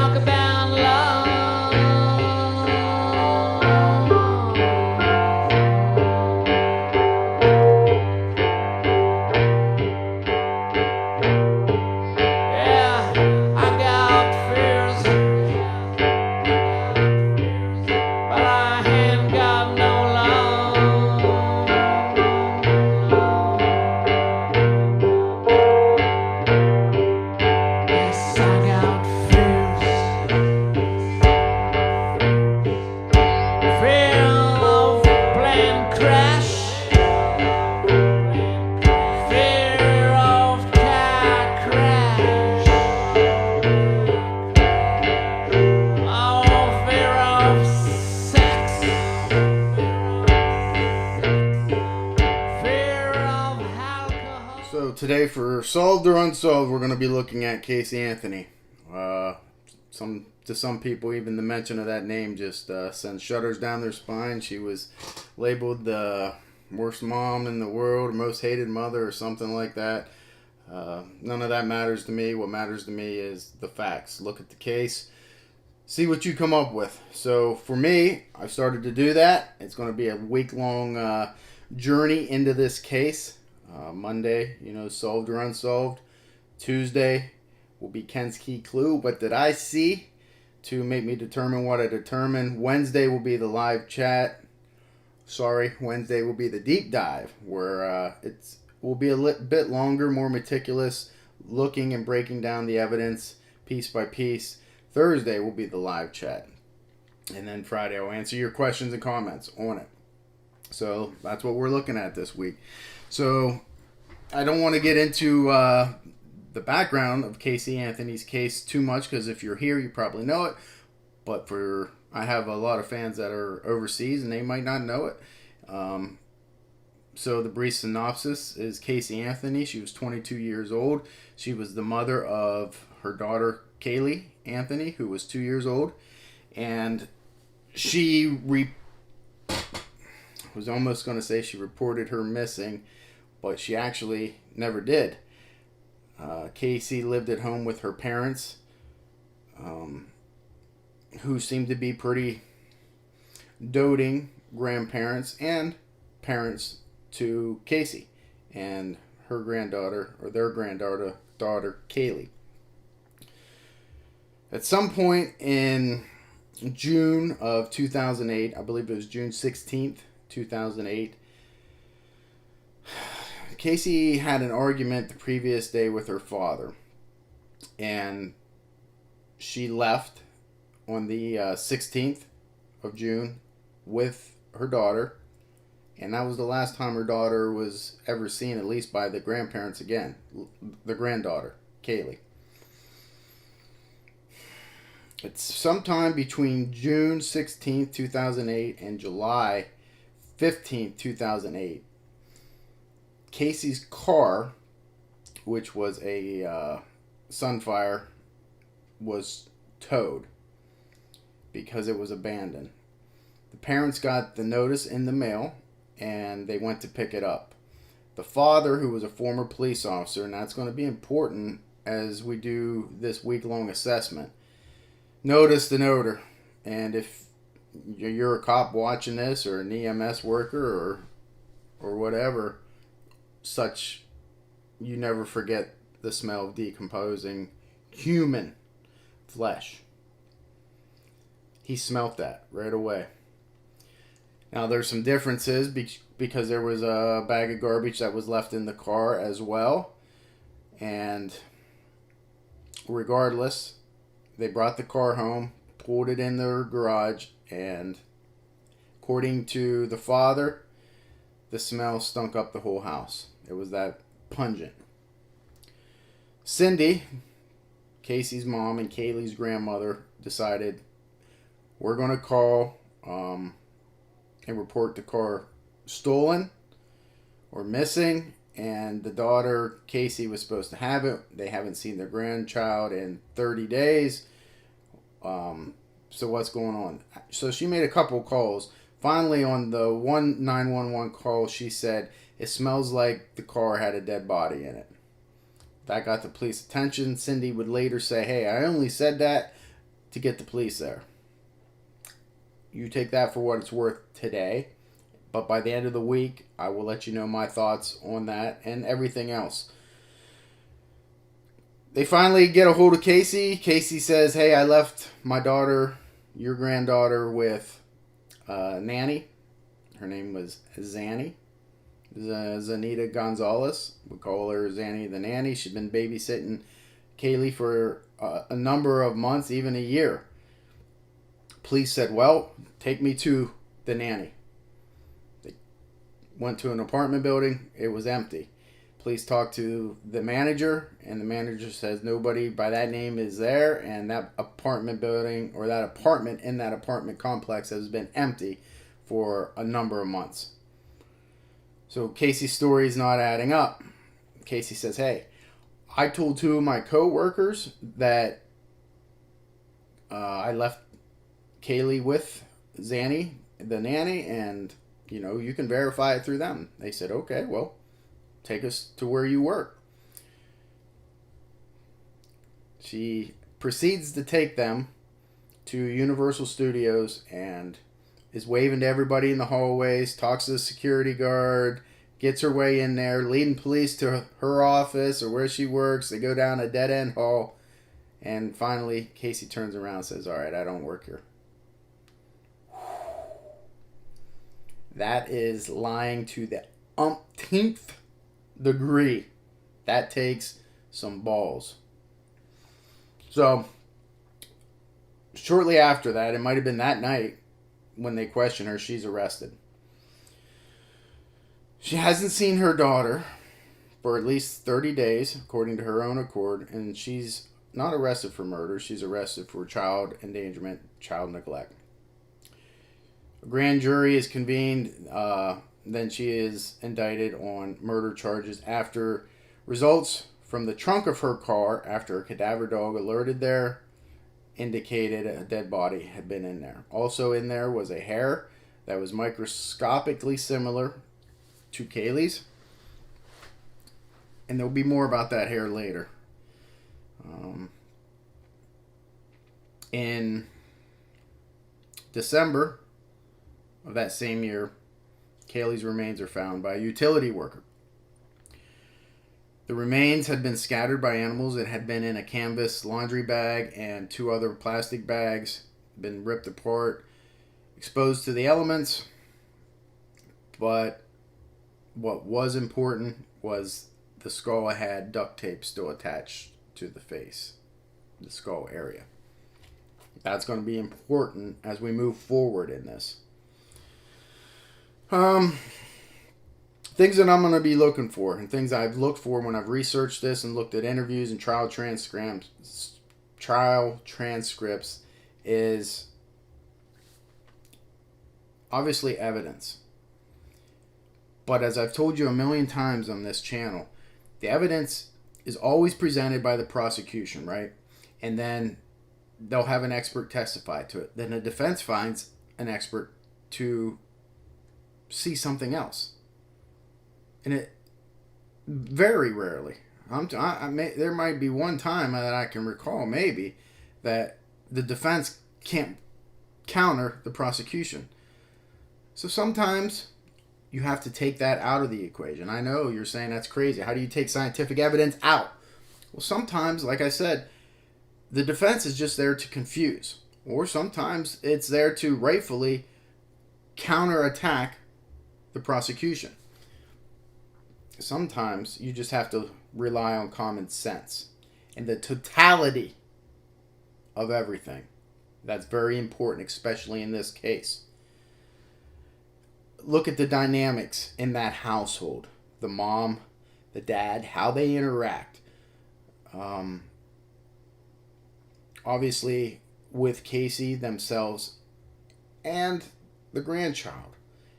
talk about love. Yeah, I got fears, but I ain't got no love. Yes, I got fears. Fear of plane crash. Fear of car crash. Oh, fear of sex. Fear of alcohol. So today for Solved or Unsolved, we're going to be looking at Casey Anthony. To some people, even the mention of that name just sends shudders down their spine. She was labeled the worst mom in the world, or most hated mother, or something like that. None of that matters to me. What matters to me is the facts. Look at the case, see what you come up with. So for me, I started to do that. It's going to be a week-long journey into this case. Monday, solved or unsolved. Tuesday will be Ken's key clue. What did I see to make me determine what I determined? Wednesday will be the live chat. Wednesday will be the deep dive, where it will be a bit longer, more meticulous, looking and breaking down the evidence piece by piece. Thursday will be the live chat. And then Friday, I'll answer your questions and comments on it. So that's what we're looking at this week. So I don't want to get into the background of Casey Anthony's case too much, because if you're here, you probably know it. But I have a lot of fans that are overseas, and they might not know it. So the brief synopsis is Casey Anthony. She was 22 years old. She was the mother of her daughter, Caylee Anthony, who was 2 years old. And she was almost going to say she reported her missing, but she actually never did. Casey lived at home with her parents, who seemed to be pretty doting grandparents and parents to Casey and her granddaughter, or their granddaughter, Caylee. At some point in June of 2008, I believe it was June 16th, 2008, Casey had an argument the previous day with her father, and she left on the 16th of June with her daughter, and that was the last time her daughter was ever seen, at least by the grandparents again, the granddaughter, Caylee. It's sometime between June 16th, 2008 and July 15th, 2008. Casey's car, which was a Sunfire, was towed because it was abandoned. The parents got the notice in the mail, and they went to pick it up. The father, who was a former police officer, and that's going to be important as we do this week-long assessment, noticed an odor. And if you're a cop watching this, or an EMS worker, or whatever such, you never forget the smell of decomposing human flesh. He smelt that right away. Now there's some differences because there was a bag of garbage that was left in the car as well. And regardless, they brought the car home, pulled it in their garage, and according to the father, the smell stunk up the whole house. It was that pungent. Cindy, Casey's mom and Caylee's grandmother, decided, we're going to call and report the car stolen or missing. And the daughter, Casey, was supposed to have it. They haven't seen their grandchild in 30 days. So what's going on? So she made a couple calls. Finally, on the 911 call, she said, it smells like the car had a dead body in it. That got the police attention. Cindy would later say, hey, I only said that to get the police there. You take that for what it's worth today, but by the end of the week, I will let you know my thoughts on that and everything else. They finally get a hold of Casey. Casey says, hey, I left my daughter, your granddaughter, with a nanny. Her name was Zanny. Zanita Gonzalez. We call her Zanny the nanny. She'd been babysitting Caylee for a number of months, even a year. Police said, well, take me to the nanny. They went to an apartment building. It was empty. Police talked to the manager, and the manager says nobody by that name is there, and that apartment building or that apartment in that apartment complex has been empty for a number of months. So Casey's story is not adding up. Casey says, hey, I told two of my co-workers that I left Caylee with Zanny, the nanny, and, you can verify it through them. They said, okay, well, take us to where you work. She proceeds to take them to Universal Studios and is waving to everybody in the hallways, talks to the security guard, gets her way in there, leading police to her office or where she works. They go down a dead-end hall, and finally Casey turns around and says, all right, I don't work here. That is lying to the umpteenth degree. That takes some balls. So, shortly after that, it might have been that night when they question her, she's arrested. She hasn't seen her daughter for at least 30 days, according to her own accord, and she's not arrested for murder. She's arrested for child endangerment, child neglect. A grand jury is convened. Then she is indicted on murder charges after results from the trunk of her car, after a cadaver dog alerted there, indicated a dead body had been in there. Also in there was a hair that was microscopically similar to Caylee's. And there'll be more about that hair later. In December of that same year, Caylee's remains are found by a utility worker. The remains had been scattered by animals. It had been in a canvas laundry bag and two other plastic bags, been ripped apart, exposed to the elements. But what was important was the skull had duct tape still attached to the face, the skull area. That's going to be important as we move forward in this. Things that I'm going to be looking for, and things I've looked for when I've researched this and looked at interviews and trial transcripts is obviously evidence. But as I've told you a million times on this channel, the evidence is always presented by the prosecution, right? And then they'll have an expert testify to it. Then the defense finds an expert to see something else. And it very rarely, there might be one time that I can recall maybe that the defense can't counter the prosecution. So sometimes you have to take that out of the equation. I know you're saying that's crazy. How do you take scientific evidence out? Well, sometimes, like I said, the defense is just there to confuse. Or sometimes it's there to rightfully counterattack the prosecution. Sometimes you just have to rely on common sense and the totality of everything. That's very important, especially in this case. Look at the dynamics in that household. The mom, the dad, how they interact. Obviously, with Casey themselves and the grandchild.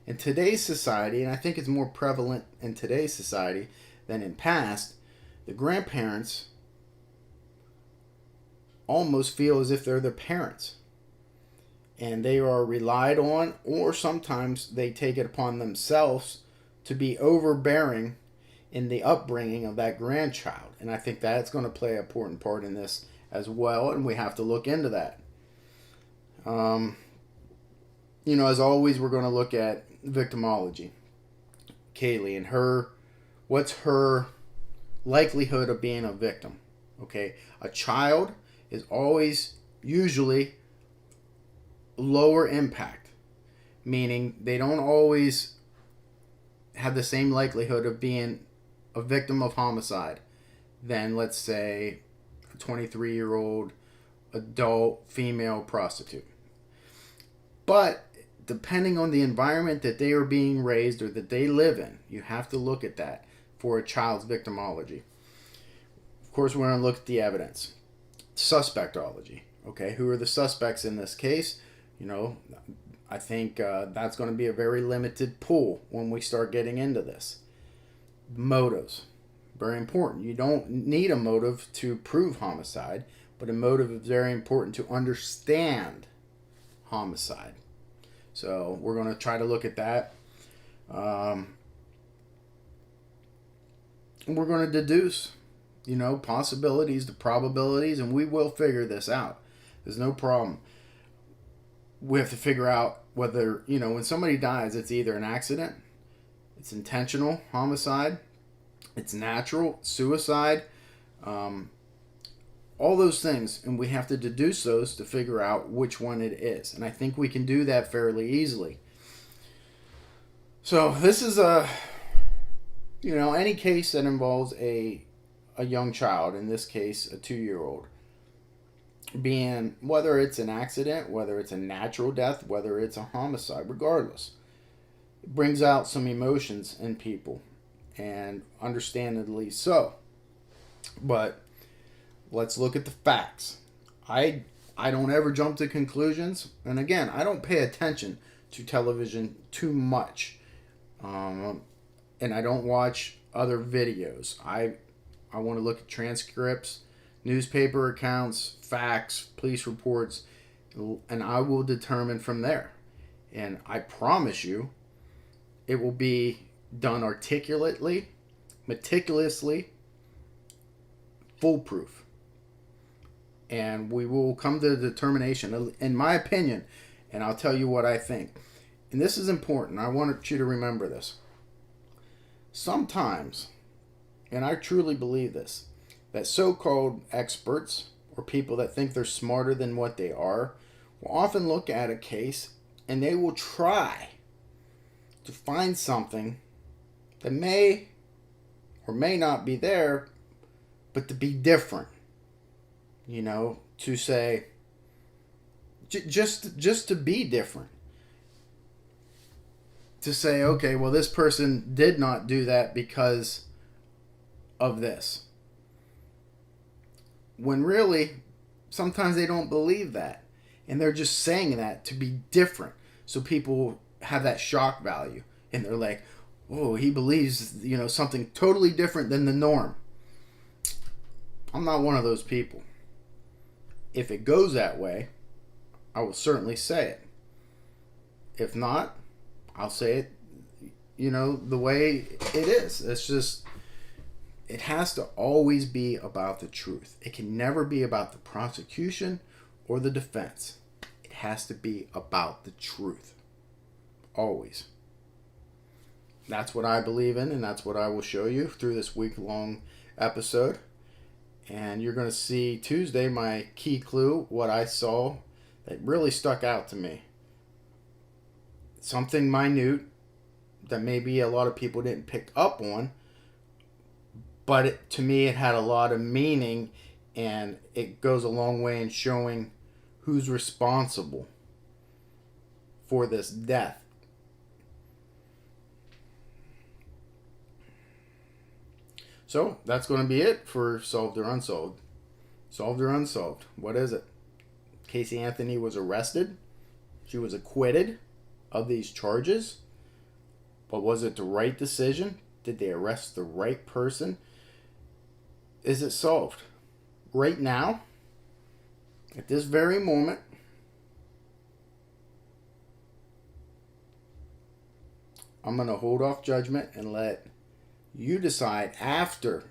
In today's society, and I think it's more prevalent in today's society than in past, the grandparents almost feel as if they're the parents. And they are relied on, or sometimes they take it upon themselves to be overbearing in the upbringing of that grandchild. And I think that's going to play an important part in this as well, and we have to look into that. As always, we're going to look at victimology. Caylee and what's her likelihood of being a victim? Okay, a child is always usually lower impact, meaning they don't always have the same likelihood of being a victim of homicide than, let's say, a 23-year-old adult female prostitute. But depending on the environment that they are being raised or that they live in, you have to look at that for a child's victimology. Of course, we're going to look at the evidence. Suspectology. Okay, who are the suspects in this case? I think that's going to be a very limited pool when we start getting into this. Motives. Very important. You don't need a motive to prove homicide, but a motive is very important to understand homicide. So we're going to try to look at that. And we're going to deduce, possibilities, the probabilities, and we will figure this out. There's no problem. We have to figure out whether, when somebody dies, it's either an accident, it's intentional homicide, it's natural, suicide, all those things, and we have to deduce those to figure out which one it is. And I think we can do that fairly easily. So this is any case that involves a young child, in this case a 2-year-old, being, whether it's an accident, whether it's a natural death, whether it's a homicide, regardless, it brings out some emotions in people, and understandably so. But let's look at the facts. I don't ever jump to conclusions, and again, I don't pay attention to television too much, and I don't watch other videos. I want to look at transcripts, newspaper accounts, facts, police reports, and I will determine from there. And I promise you, it will be done articulately, meticulously, foolproof. And we will come to the determination, in my opinion, and I'll tell you what I think. And this is important. I want you to remember this. Sometimes, and I truly believe this, that so-called experts or people that think they're smarter than what they are will often look at a case and they will try to find something that may or may not be there, but to be different. To say, just to be different. To say, okay, well, this person did not do that because of this. When really, sometimes they don't believe that. And they're just saying that to be different. So people have that shock value. And they're like, oh, he believes, something totally different than the norm. I'm not one of those people. If it goes that way, I will certainly say it. If not, I'll say it, the way it is. It's just, it has to always be about the truth. It can never be about the prosecution or the defense. It has to be about the truth. Always. That's what I believe in, and that's what I will show you through this week-long episode. And you're going to see Tuesday my key clue, what I saw that really stuck out to me. Something minute that maybe a lot of people didn't pick up on, but to me it had a lot of meaning, and it goes a long way in showing who's responsible for this death. So that's going to be it for Solved or Unsolved. Solved or Unsolved. What is it? Casey Anthony was arrested. She was acquitted of these charges. But was it the right decision? Did they arrest the right person? Is it solved? Right now, at this very moment, I'm going to hold off judgment and let you decide after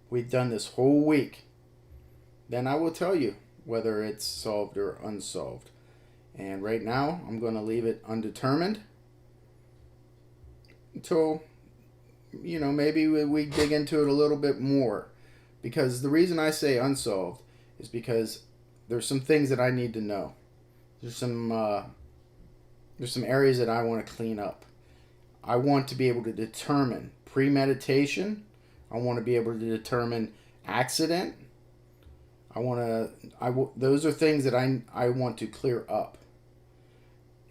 we've done this whole week. Then I will tell you whether it's solved or unsolved. And right now, I'm going to leave it undetermined until, maybe we dig into it a little bit more. Because the reason I say unsolved is because there's some things that I need to know. There's some areas that I want to clean up. I want to be able to determine premeditation. I want to be able to determine accident. Those are things that I want to clear up.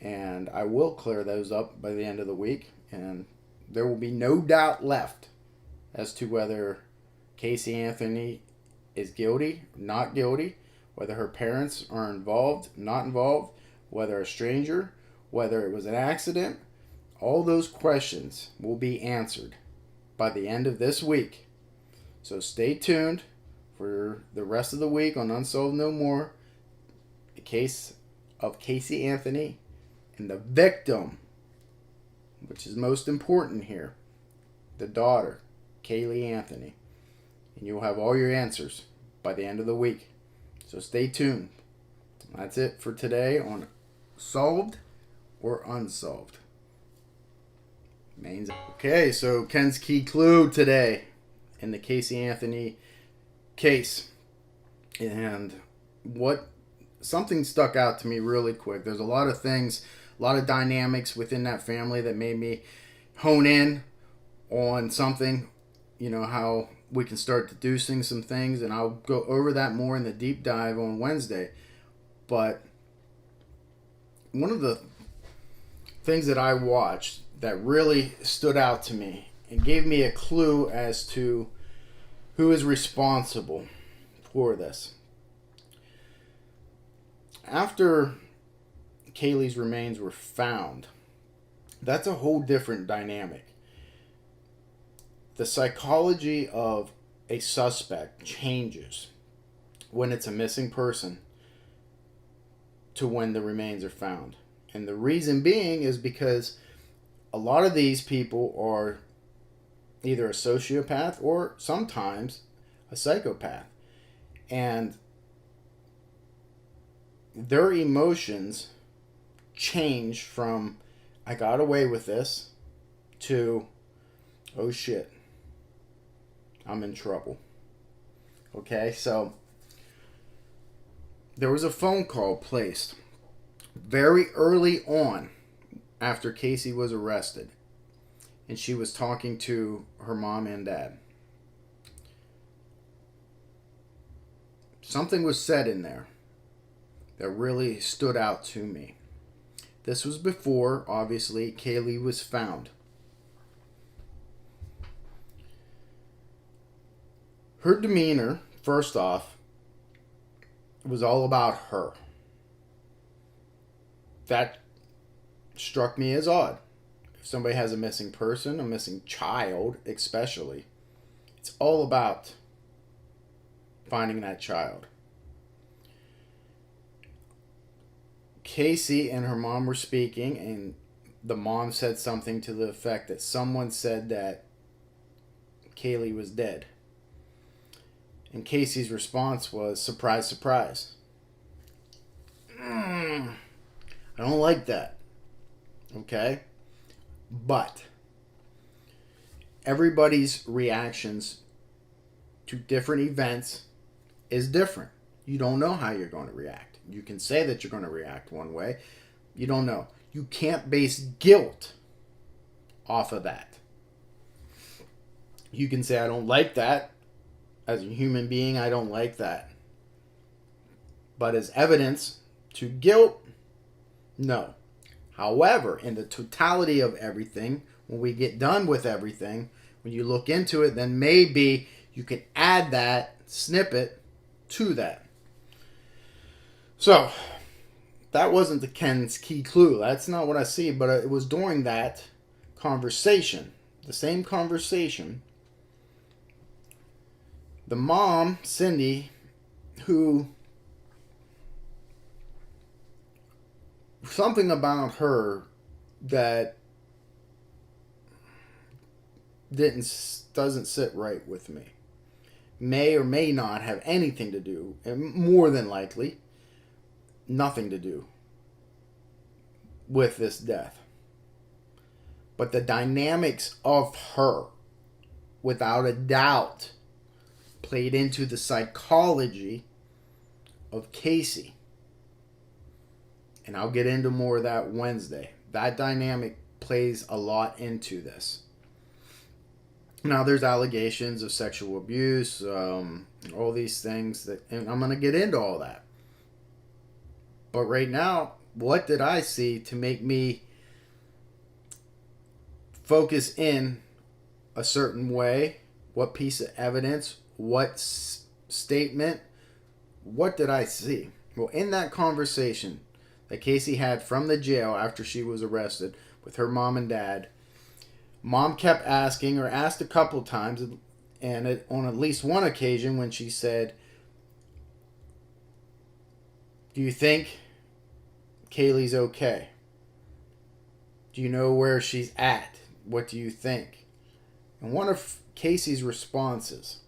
And I will clear those up by the end of the week. And there will be no doubt left as to whether Casey Anthony is guilty, not guilty, whether her parents are involved, not involved, whether a stranger, whether it was an accident. All those questions will be answered by the end of this week. So stay tuned for the rest of the week on Unsolved No More, the case of Casey Anthony and the victim, which is most important here, the daughter, Caylee Anthony. And you'll have all your answers by the end of the week. So stay tuned. That's it for today on Solved or Unsolved. Mains. Okay, so Ken's key clue today in the Casey Anthony case. And something stuck out to me really quick. There's a lot of things, a lot of dynamics within that family that made me hone in on something, how we can start deducing some things, and I'll go over that more in the deep dive on Wednesday. But one of the things that I watched that really stood out to me and gave me a clue as to who is responsible for this. After Caylee's remains were found, that's a whole different dynamic. The psychology of a suspect changes when it's a missing person to when the remains are found. And the reason being is because a lot of these people are either a sociopath or sometimes a psychopath. And their emotions change from, I got away with this, to, oh shit, I'm in trouble. Okay, so there was a phone call placed very early on after Casey was arrested, and she was talking to her mom and dad. Something was said in there that really stood out to me. This was before, obviously, Caylee was found. Her demeanor, first off, was all about her. That struck me as odd. If somebody has a missing person, a missing child especially, it's all about finding that child. Casey and her mom were speaking, and the mom said something to the effect that someone said that Caylee was dead. And Casey's response was, surprise, surprise. I don't like that. Okay? But everybody's reactions to different events is different. You don't know how you're going to react. You can say that you're going to react one way. You don't know. You can't base guilt off of that. You can say, I don't like that. As a human being, I don't like that. But as evidence to guilt, no. However, in the totality of everything, when we get done with everything, when you look into it, then maybe you can add that snippet to that. So, that wasn't the Ken's key clue. That's not what I see, but it was during that conversation, the same conversation, the mom, Cindy, who, something about her that doesn't sit right with me. May or may not have anything to do, and more than likely, nothing to do with this death. But the dynamics of her, without a doubt, played into the psychology of Caylee. And I'll get into more of that Wednesday. That dynamic plays a lot into this. Now, there's allegations of sexual abuse, all these things, and I'm going to get into all that. But right now, what did I see to make me focus in a certain way? What piece of evidence? What statement? What did I see? Well, in that conversation that Caylee had from the jail after she was arrested with her mom and dad, Mom kept asking, or asked a couple times, and on at least one occasion when she said, "Do you think Caylee's okay? Do you know where she's at? What do you think?" And one of Casey's responses,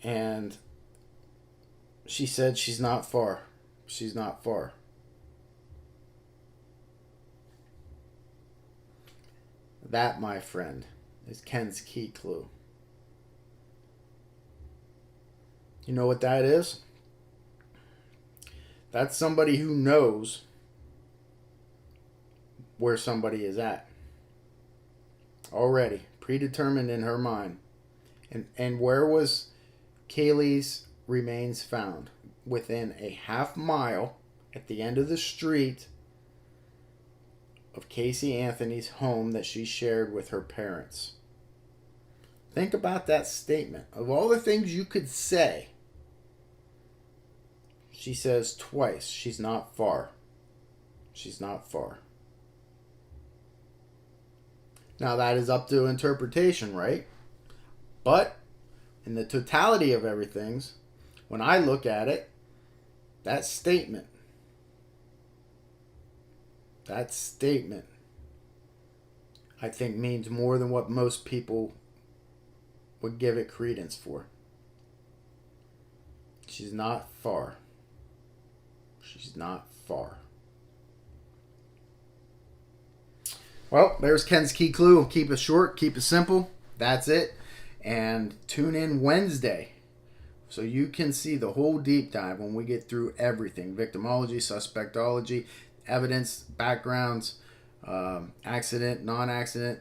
and she said, "She's not far. She's not far." That, my friend, is Ken's key clue. You know what that is? That's somebody who knows where somebody is at. Already, predetermined in her mind. And where was Caylee's remains found? Within a half mile at the end of the street of Casey Anthony's home that she shared with her parents. Think about that statement. Of all the things you could say, she says twice, she's not far. She's not far. Now that is up to interpretation, right? But in the totality of everything, when I look at it, that statement, I think means more than what most people would give it credence for. She's not far. She's not far. Well, there's Ken's key clue. Keep it short, keep it simple. That's it. And tune in Wednesday so you can see the whole deep dive when we get through everything. Victimology, suspectology, evidence, backgrounds, accident, non-accident,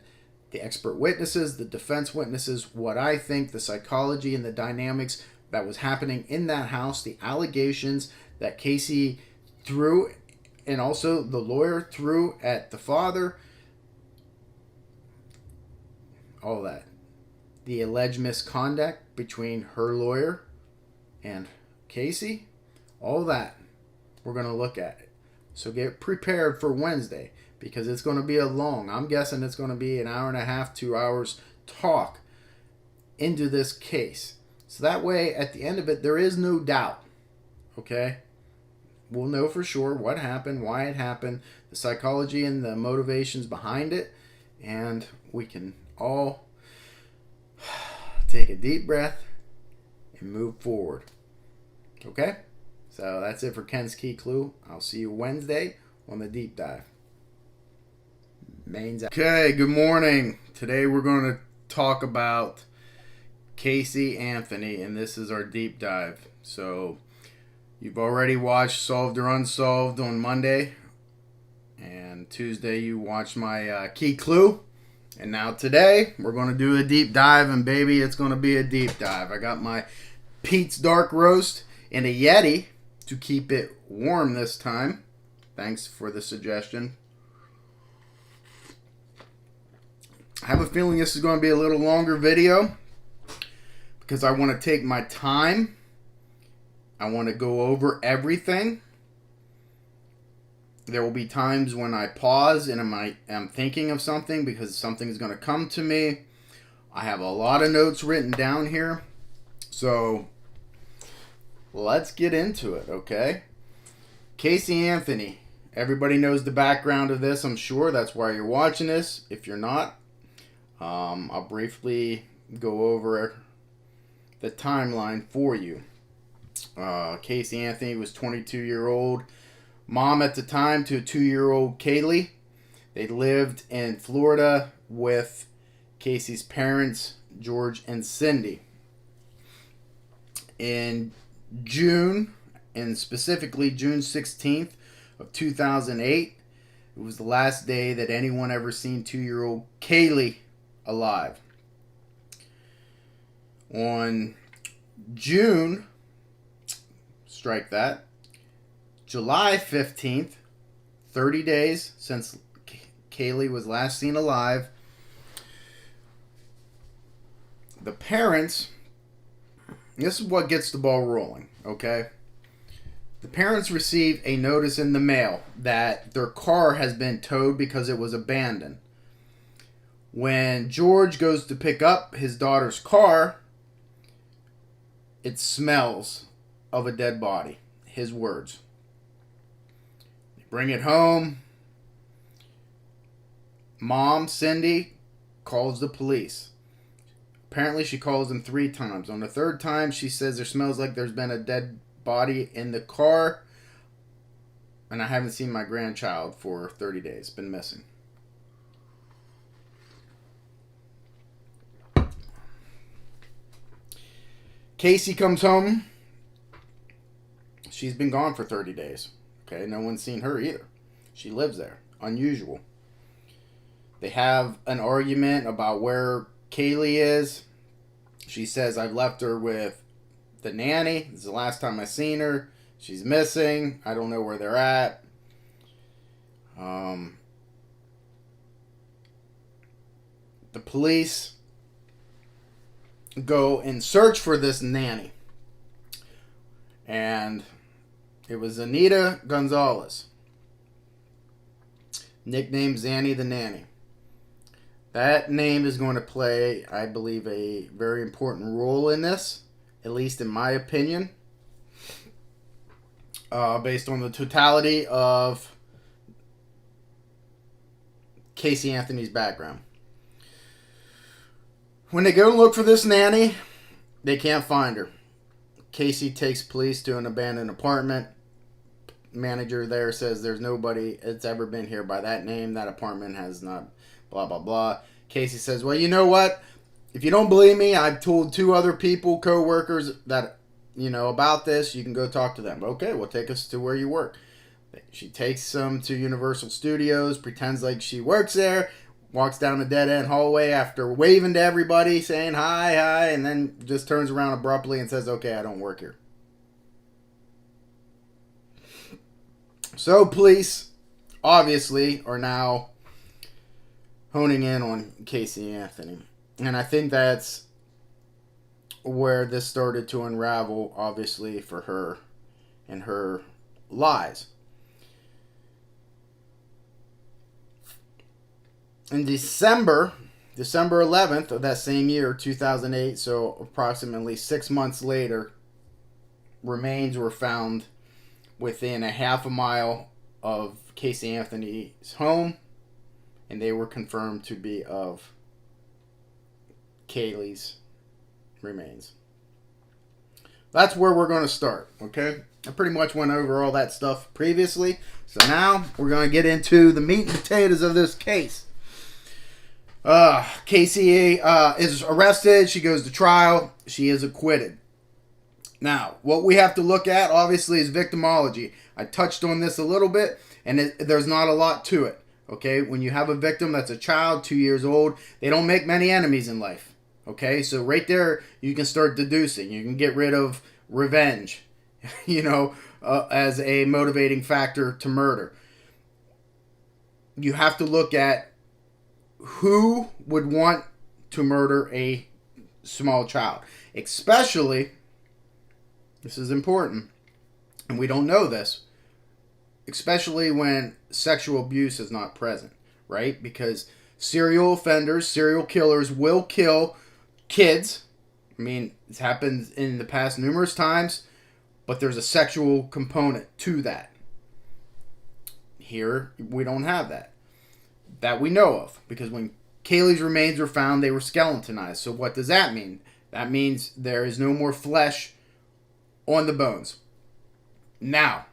the expert witnesses, the defense witnesses, what I think, the psychology and the dynamics that was happening in that house, the allegations that Caylee threw, and also the lawyer threw at the father, all that. The alleged misconduct between her lawyer and Caylee, all that we're going to look at it. So get prepared for Wednesday, because it's going to be I'm guessing it's going to be an hour and a half, 2 hours talk into this case. So that way, at the end of it, there is no doubt. Okay? We'll know for sure what happened, why it happened, the psychology and the motivations behind it, and we can all take a deep breath and move forward. Okay? So that's it for Ken's Key Clue. I'll see you Wednesday on the deep dive. Mains. Okay, good morning. Today we're going to talk about Casey Anthony, and this is our deep dive. So you've already watched Solved or Unsolved on Monday, and Tuesday you watched my key clue, and now today we're going to do a deep dive, and baby, it's going to be a deep dive. I got my Pete's Dark Roast in a Yeti to keep it warm this time. Thanks for the suggestion. I have a feeling this is going to be a little longer video because I want to take my time. I want to go over everything. There will be times when I pause and I'm thinking of something because something is going to come to me. I have a lot of notes written down here. So let's get into it, okay? Casey Anthony. Everybody knows the background of this, I'm sure. That's why you're watching this. If you're not, I'll briefly go over the timeline for you. Casey Anthony was 22-year-old, mom at the time to a 2-year-old Caylee. They lived in Florida with Casey's parents, George and Cindy. In June, and specifically June 16th of 2008, it was the last day that anyone ever seen 2-year-old Caylee alive. On June, strike that, July 15th, 30 days since Caylee was last seen alive, the parents, this is what gets the ball rolling, okay? The parents receive a notice in the mail that their car has been towed because it was abandoned. When George goes to pick up his daughter's car, it smells of a dead body. His words. They bring it home. Mom, Cindy, calls the police. Apparently she calls them 3 times. On the 3rd time, she says there smells like there's been a dead body in the car. And I haven't seen my grandchild for 30 days. Been missing. Casey comes home. She's been gone for 30 days. Okay, no one's seen her either. She lives there. Unusual. They have an argument about where Caylee is. She says, I've left her with the nanny. This is the last time I've seen her. She's missing. I don't know where they're at. The police go and search for this nanny. And it was Anita Gonzalez. Nicknamed Zanny the Nanny. That name is going to play, I believe, a very important role in this, at least in my opinion, based on the totality of Casey Anthony's background. When they go and look for this nanny, they can't find her. Casey takes police to an abandoned apartment. Manager there says there's nobody that's ever been here by that name. That apartment has not... blah, blah, blah. Casey says, well, you know what? If you don't believe me, I've told 2 other people, co-workers, that, about this. You can go talk to them. Okay, well, take us to where you work. She takes them to Universal Studios, pretends like she works there, walks down the dead-end hallway after waving to everybody, saying hi, hi, and then just turns around abruptly and says, okay, I don't work here. So police, obviously, are now honing in on Casey Anthony. And I think that's where this started to unravel, obviously, for her and her lies. In December 11th of that same year, 2008, so approximately 6 months later, remains were found within a half a mile of Casey Anthony's home. And they were confirmed to be of Caylee's remains. That's where we're going to start, okay? I pretty much went over all that stuff previously. So now we're going to get into the meat and potatoes of this case. Casey is arrested. She goes to trial. She is acquitted. Now, what we have to look at, obviously, is victimology. I touched on this a little bit, and there's not a lot to it. Okay, when you have a victim that's a child, 2 years old, they don't make many enemies in life. Okay, so right there, you can start deducing. You can get rid of revenge, as a motivating factor to murder. You have to look at who would want to murder a small child. Especially, this is important, and we don't know this, especially when sexual abuse is not present, right? Because serial offenders, serial killers will kill kids. I mean, it's happened in the past numerous times, but there's a sexual component to that. Here, we don't have that. That we know of. Because when Caylee's remains were found, they were skeletonized. So what does that mean? That means there is no more flesh on the bones. Now,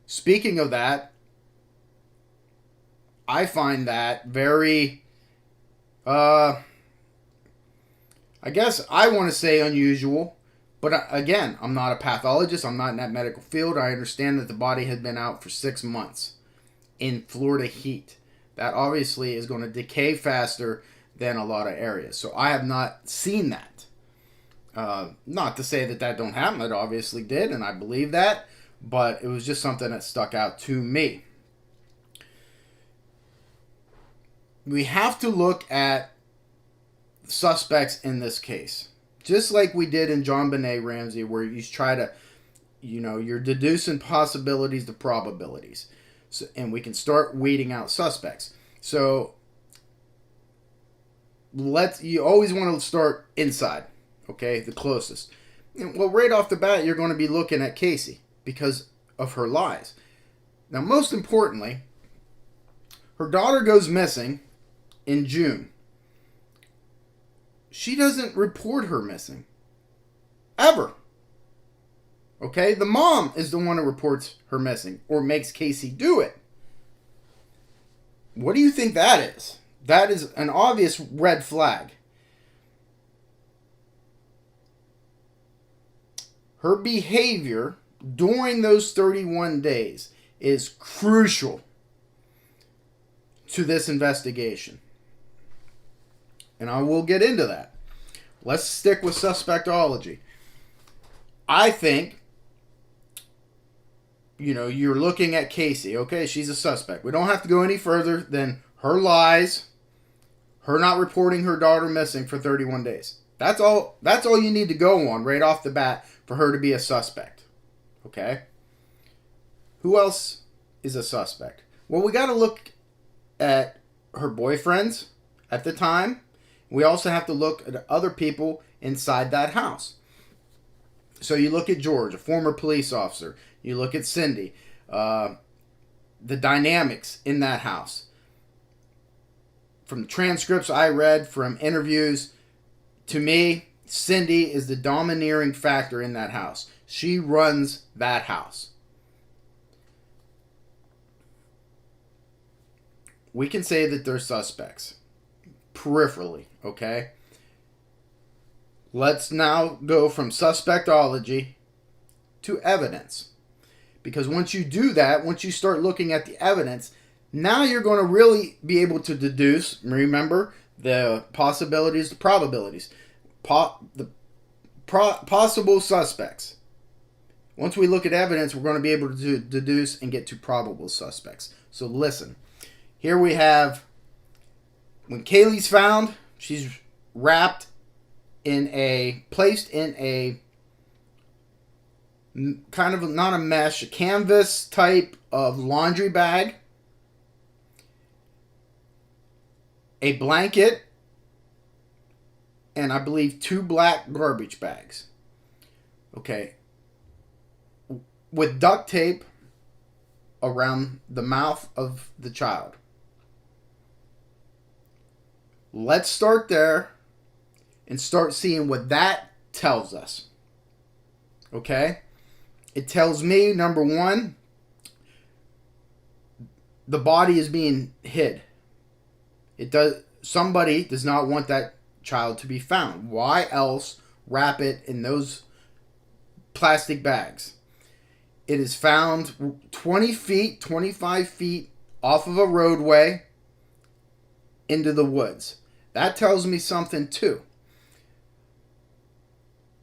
Speaking of that, I find that very, I guess I want to say unusual. But again, I'm not a pathologist. I'm not in that medical field. I understand that the body had been out for 6 months in Florida heat. That obviously is going to decay faster than a lot of areas. So I have not seen that. Not to say that don't happen. It obviously did, and I believe that. But it was just something that stuck out to me. We have to look at suspects in this case. Just like we did in John Benet Ramsey, where you try to, you're deducing possibilities to probabilities. So, and we can start weeding out suspects. So, you always want to start inside, okay, the closest. Well, right off the bat, you're going to be looking at Caylee because of her lies. Now, most importantly, her daughter goes missing in June. She doesn't report her missing. Ever. Okay? The mom is the one who reports her missing or makes Caylee do it. What do you think that is? That is an obvious red flag. Her behavior during those 31 days is crucial to this investigation. And I will get into that. Let's stick with suspectology. I think, you're looking at Caylee. Okay, she's a suspect. We don't have to go any further than her lies, her not reporting her daughter missing for 31 days. That's all you need to go on right off the bat for her to be a suspect. Okay? Who else is a suspect? Well, we got to look at her boyfriends at the time. We also have to look at other people inside that house. So you look at George, a former police officer. You look at Cindy. The dynamics in that house. From transcripts I read, from interviews, to me, Cindy is the domineering factor in that house. She runs that house. We can say that they're suspects. Peripherally, okay? Let's now go from suspectology to evidence. Because once you do that, once you start looking at the evidence, now you're going to really be able to deduce, remember, the possibilities, the probabilities, possible suspects. Once we look at evidence, we're going to be able to deduce and get to probable suspects. So listen, here we have, when Caylee's found, she's placed in a kind of not a mesh, a canvas type of laundry bag, a blanket, and I believe 2 black garbage bags. Okay. With duct tape around the mouth of the child. Let's start there and start seeing what that tells us. Okay? It tells me, number one, the body is being hid. Somebody does not want that child to be found. Why else wrap it in those plastic bags? It is found 20 feet, 25 feet off of a roadway into the woods. That tells me something too.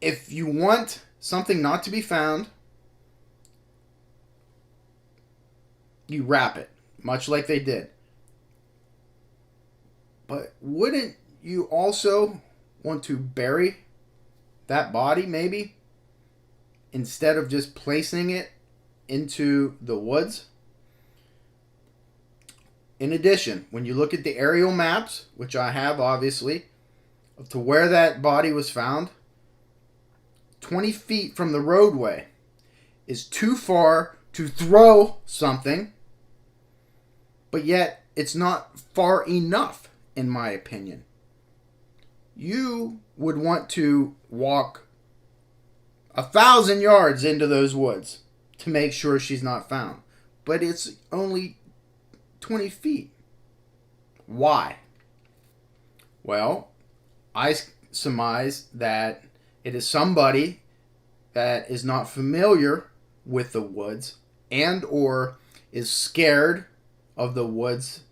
If you want something not to be found, you wrap it, much like they did. But wouldn't you also want to bury that body, maybe, instead of just placing it into the woods? In addition, when you look at the aerial maps, which I have obviously, to where that body was found, 20 feet from the roadway is too far to throw something, but yet it's not far enough, in my opinion. You would want to walk 1,000 yards into those woods to make sure she's not found. but it's only 20 feet. Why? Well, I surmise that it is somebody that is not familiar with the woods and or is scared of the woods,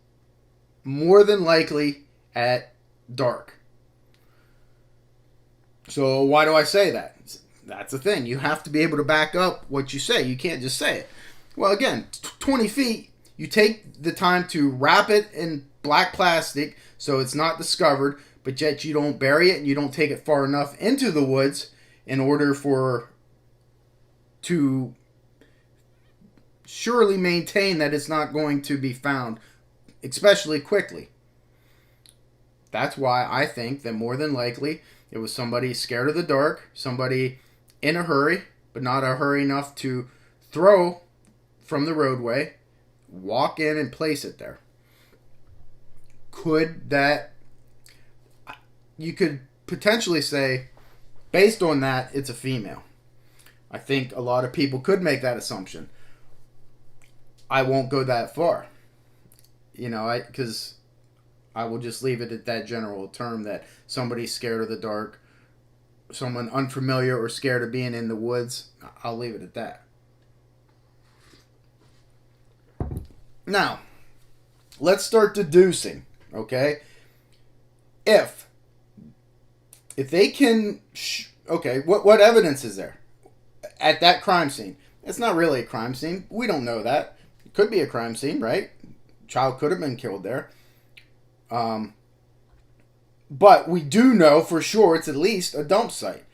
more than likely at dark. So why do I say that? That's the thing. You have to be able to back up what you say. You can't just say it. Well, again, 20 feet, you take the time to wrap it in black plastic so it's not discovered, but yet you don't bury it and you don't take it far enough into the woods in order to surely maintain that it's not going to be found, especially quickly. That's why I think that more than likely it was somebody scared of the dark, somebody in a hurry, but not a hurry enough to throw from the roadway, walk in and place it there. You could potentially say, based on that, it's a female. I think a lot of people could make that assumption. I won't go that far. Because I will just leave it at that general term that somebody's scared of the dark, someone unfamiliar or scared of being in the woods. I'll leave it at that. Now, let's start deducing, okay? If they can, what evidence is there at that crime scene? It's not really a crime scene. We don't know that. It could be a crime scene, right? Child could have been killed there. But we do know for sure it's at least a dump site.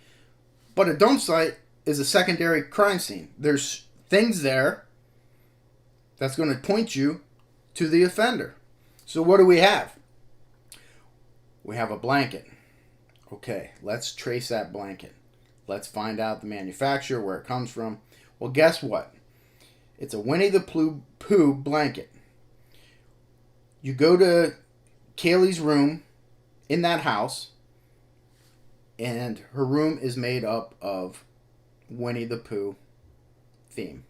But a dump site is a secondary crime scene. There's things there that's going to point you to the offender. So what do we have? We have a blanket. Okay, let's trace that blanket. Let's find out the manufacturer, where it comes from. Well, guess what? It's a Winnie the Pooh blanket. You go to Caylee's room in that house, and her room is made up of Winnie the Pooh theme.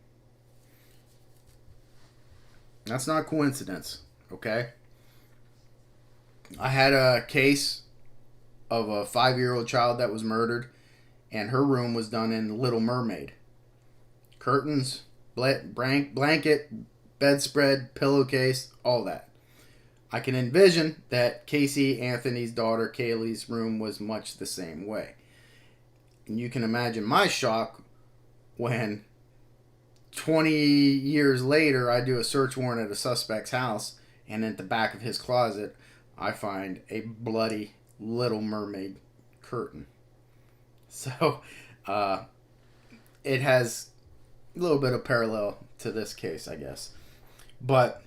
That's not coincidence, okay? I had a case of a 5-year-old child that was murdered, and her room was done in Little Mermaid. Curtains, blanket, bedspread, pillowcase, all that. I can envision that Casey Anthony's daughter Caylee's room was much the same way. And you can imagine my shock when 20 years later I do a search warrant at a suspect's house, and at the back of his closet I find a bloody Little Mermaid curtain. So it has a little bit of parallel to this case, I guess. But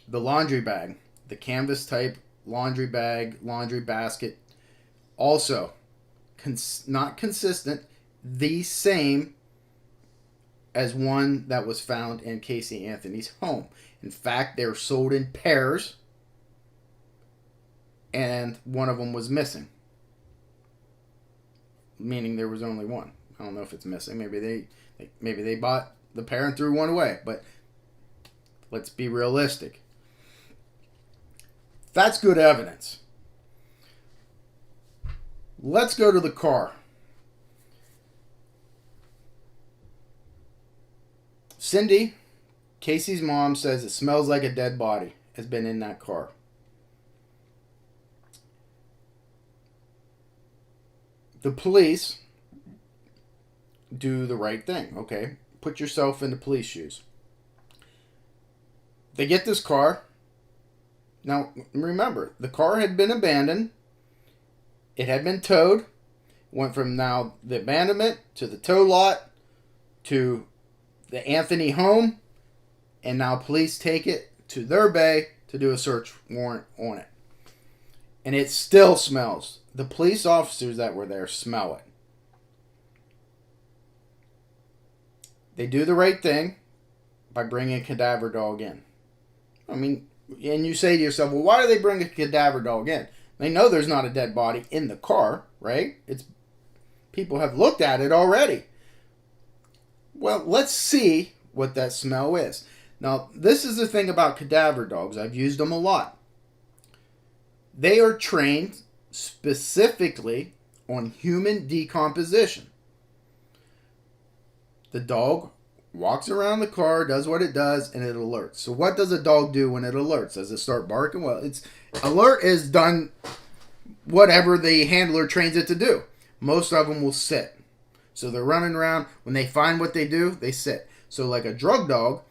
the laundry bag, the canvas type laundry bag, laundry basket, also not consistent, the same as one that was found in Casey Anthony's home. In fact, they were sold in pairs, and one of them was missing. Meaning there was only one. I don't know if it's missing. Maybe they bought the pair and threw one away. But let's be realistic. That's good evidence. Let's go to the car. Cindy, Casey's mom, says it smells like a dead body has been in that car. The police do the right thing, okay? Put yourself in the police shoes. They get this car. Now, remember, the car had been abandoned. It had been towed. Went from now the abandonment to the tow lot to the Anthony home. And now police take it to their bay to do a search warrant on it. And it still smells. The police officers that were there smell it. They do the right thing by bringing a cadaver dog in. I mean, and you say to yourself, well, why do they bring a cadaver dog in? They know there's not a dead body in the car, right? People have looked at it already. Well, let's see what that smell is. Now, this is the thing about cadaver dogs. I've used them a lot. They are trained specifically on human decomposition. The dog walks around the car, does what it does, and it alerts. So what does a dog do when it alerts? Does it start barking? Well, its alert is done whatever the handler trains it to do. Most of them will sit. So they're running around. When they find what they do, they sit. So like a drug dog,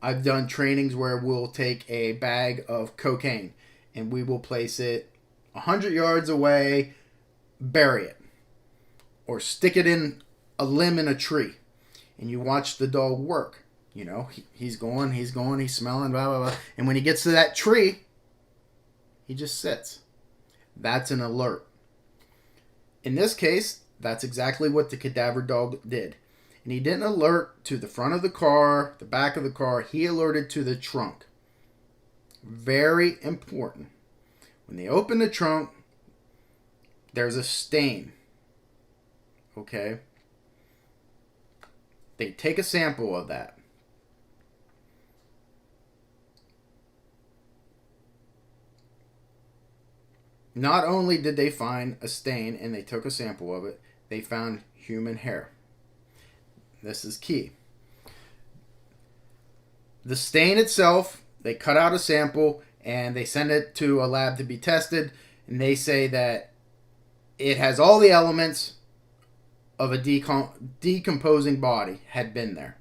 I've done trainings where we'll take a bag of cocaine and we will place it 100 yards away, bury it, or stick it in a limb in a tree. And you watch the dog work. He's going, he's smelling, blah, blah, blah. And when he gets to that tree, he just sits. That's an alert. In this case, that's exactly what the cadaver dog did. And he didn't alert to the front of the car, the back of the car. He alerted to the trunk. Very important. When they open the trunk, there's a stain. Okay? They take a sample of that. Not only did they find a stain and they took a sample of it, they found human hair. This is key. The stain itself, they cut out a sample and they send it to a lab to be tested, and they say that it has all the elements of a decomposing body had been there.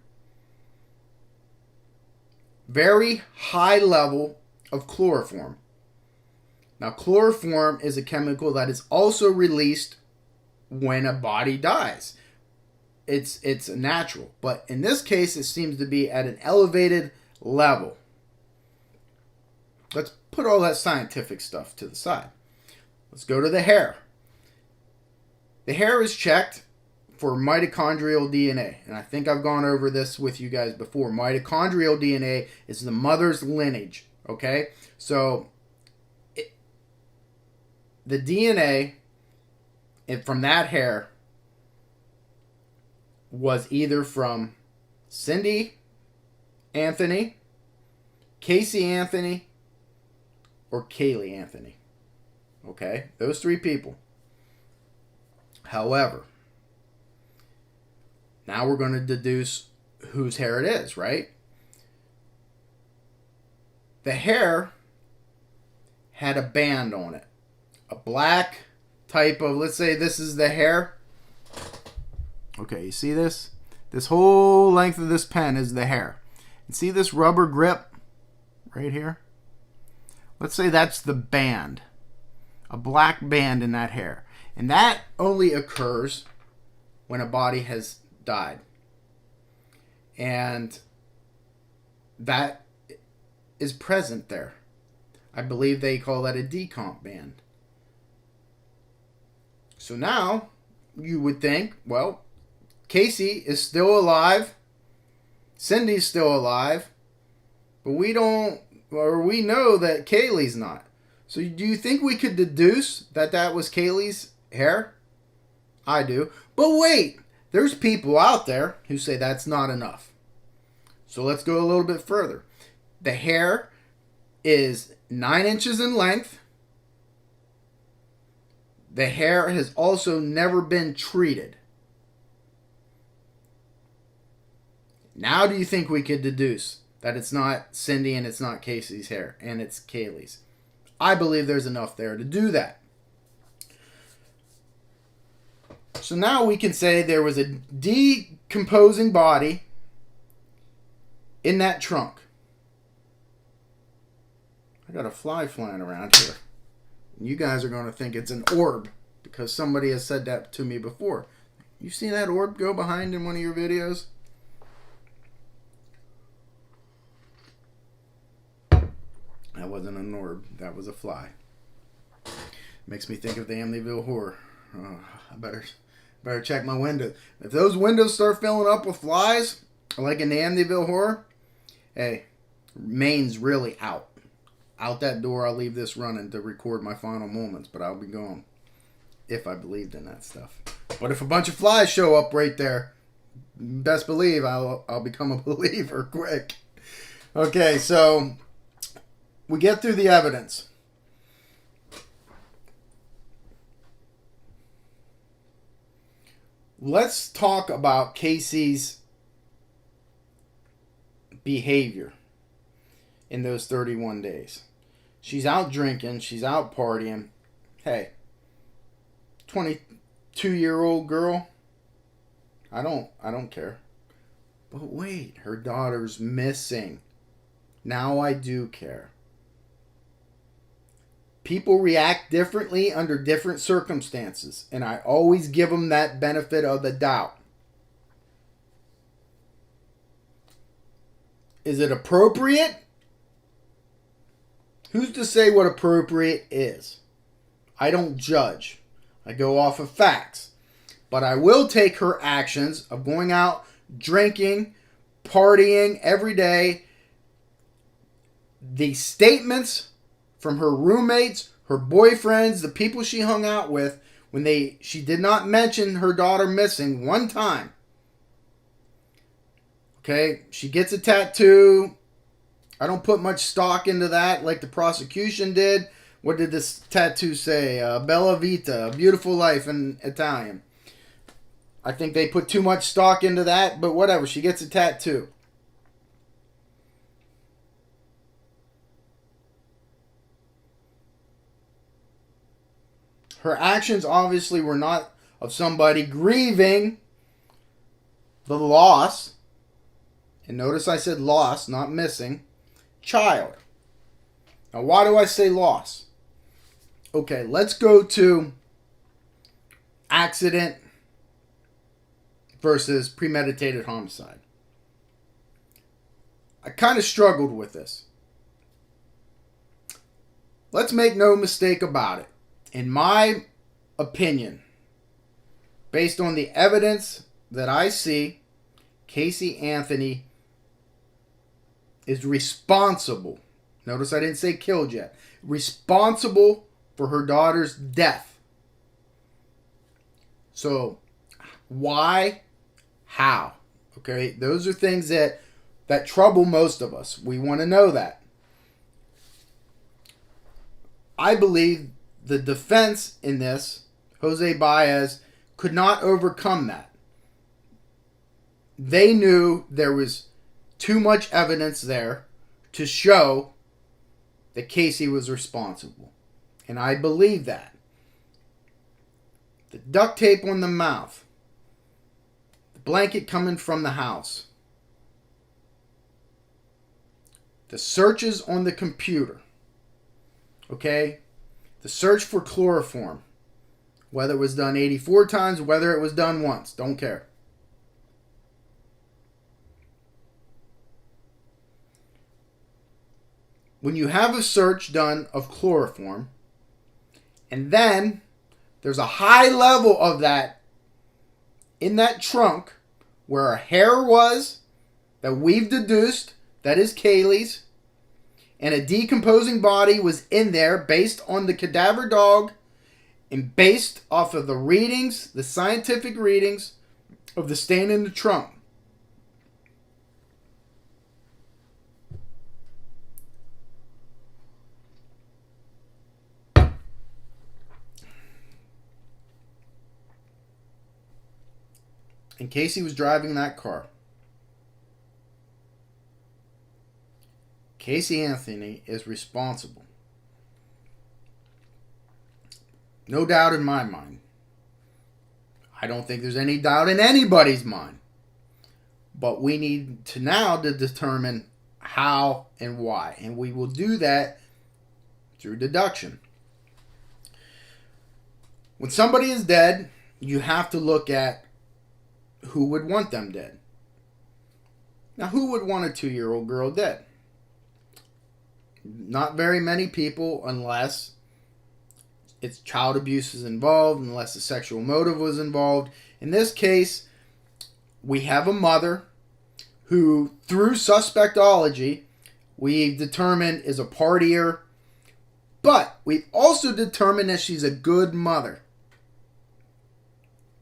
Very high level of chloroform. Now, chloroform is a chemical that is also released when a body dies. It's natural, but in this case, it seems to be at an elevated level. Let's put all that scientific stuff to the side. Let's go to the hair. The hair is checked for mitochondrial DNA. And I think I've gone over this with you guys before. Mitochondrial DNA is the mother's lineage. Okay? So, the DNA from that hair was either from Cindy Anthony, Casey Anthony, or Caylee Anthony. Okay? Those three people. However, now we're going to deduce whose hair it is, right? The hair had a band on it. A black type of, let's say this is the hair. Okay, you see this? This whole length of this pen is the hair. And see this rubber grip right here? Let's say that's the band. A black band in that hair. And that only occurs when a body has died. And that is present there. I believe they call that a decomp band. So now you would think, well, Casey is still alive, Cindy's still alive, but we know that Caylee's not. So do you think we could deduce that that was Caylee's hair? I do. But wait, there's people out there who say that's not enough. So let's go a little bit further. The hair is 9 inches in length. The hair has also never been treated. Now do you think we could deduce that it's not Cindy and it's not Casey's hair and it's Caylee's? I believe there's enough there to do that. So now we can say there was a decomposing body in that trunk. I got a fly flying around here. You guys are going to think it's an orb because somebody has said that to me before. You seen that orb go behind in one of your videos? That wasn't an orb. That was a fly. Makes me think of the Amityville Horror. Oh, I better check my window. If those windows start filling up with flies, like in the Amityville Horror, hey, Main's really out. Out that door, I'll leave this running to record my final moments, but I'll be gone. If I believed in that stuff. But if a bunch of flies show up right there, best believe I'll become a believer quick. Okay, so we get through the evidence. Let's talk about Casey's behavior in those 31 days. She's out drinking. She's out partying. Hey, 22-year-old girl, I don't care. But wait, her daughter's missing. Now I do care. People react differently under different circumstances, and I always give them that benefit of the doubt. Is it appropriate? Who's to say what appropriate is? I don't judge. I go off of facts. But I will take her actions of going out, drinking, partying every day, the statements from her roommates, her boyfriends, the people she hung out with, when she did not mention her daughter missing one time. Okay, she gets a tattoo. I don't put much stock into that like the prosecution did. What did this tattoo say? Bella Vita, a beautiful life in Italian. I think they put too much stock into that, but whatever. She gets a tattoo. Her actions obviously were not of somebody grieving the loss. And notice I said loss, not missing. Child. Now, why do I say loss? Okay, let's go to accident versus premeditated homicide. I kind of struggled with this. Let's make no mistake about it. In my opinion, based on the evidence that I see, Casey Anthony is responsible. Notice I didn't say killed yet. Responsible for her daughter's death. So, why? How? Okay, those are things that trouble most of us. We want to know that. I believe the defense in this, Jose Baez, could not overcome that. They knew there was too much evidence there to show that Casey was responsible. And I believe that. The duct tape on the mouth. The blanket coming from the house. The searches on the computer. Okay? The search for chloroform. Whether it was done 84 times, whether it was done once. Don't care. When you have a search done of chloroform, and then there's a high level of that in that trunk where her hair was, that we've deduced, that is Caylee's, and a decomposing body was in there based on the cadaver dog and based off of the readings, the scientific readings of the stain in the trunk. And Casey was driving that car. Casey Anthony is responsible. No doubt in my mind. I don't think there's any doubt in anybody's mind. But we need to now to determine how and why. And we will do that through deduction. When somebody is dead, you have to look at who would want them dead. Now, who would want a 2-year-old girl dead? Not very many people, unless it's child abuse is involved, unless a sexual motive was involved. In this case, we have a mother who, through suspectology, we've determined is a partier, but we've also determined that she's a good mother.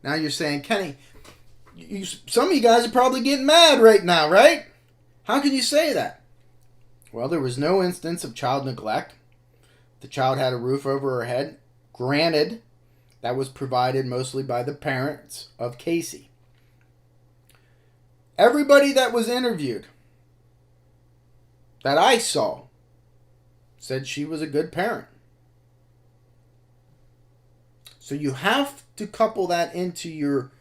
Now you're saying, Kenny, some of you guys are probably getting mad right now, right? How can you say that? Well, there was no instance of child neglect. The child had a roof over her head. Granted, that was provided mostly by the parents of Caylee. Everybody that was interviewed that I saw said she was a good parent. So you have to couple that into your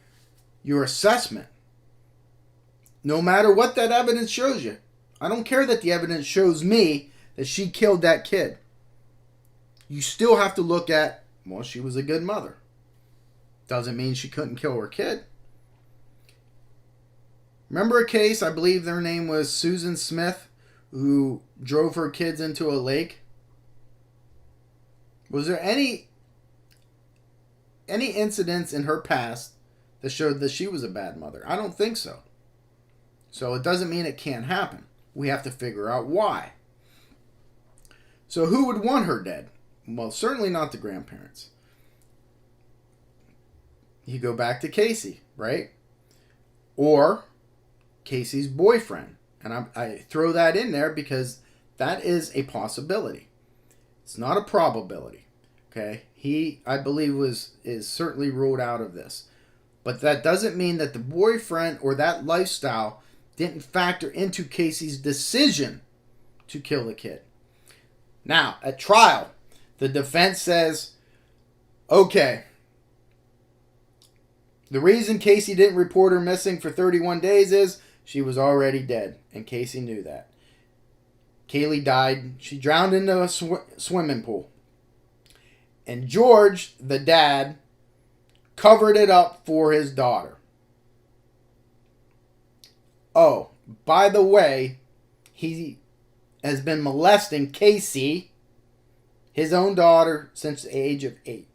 assessment. No matter what that evidence shows you. I don't care that the evidence shows me that she killed that kid. You still have to look at, well, she was a good mother. Doesn't mean she couldn't kill her kid. Remember a case, I believe their name was Susan Smith, who drove her kids into a lake? Was there any incidents in her past that showed that she was a bad mother? I don't think so. So it doesn't mean it can't happen. We have to figure out why. So who would want her dead? Well, certainly not the grandparents. You go back to Caylee, right? Or Casey's boyfriend. And I throw that in there because that is a possibility. It's not a probability. Okay? He, I believe, is certainly ruled out of this. But that doesn't mean that the boyfriend or that lifestyle didn't factor into Casey's decision to kill the kid. Now, at trial, the defense says, okay, the reason Caylee didn't report her missing for 31 days is she was already dead, and Caylee knew that. Caylee died. She drowned in a swimming pool. And George, the dad, covered it up for his daughter. Oh, by the way, he has been molesting Caylee, his own daughter, since the age of 8.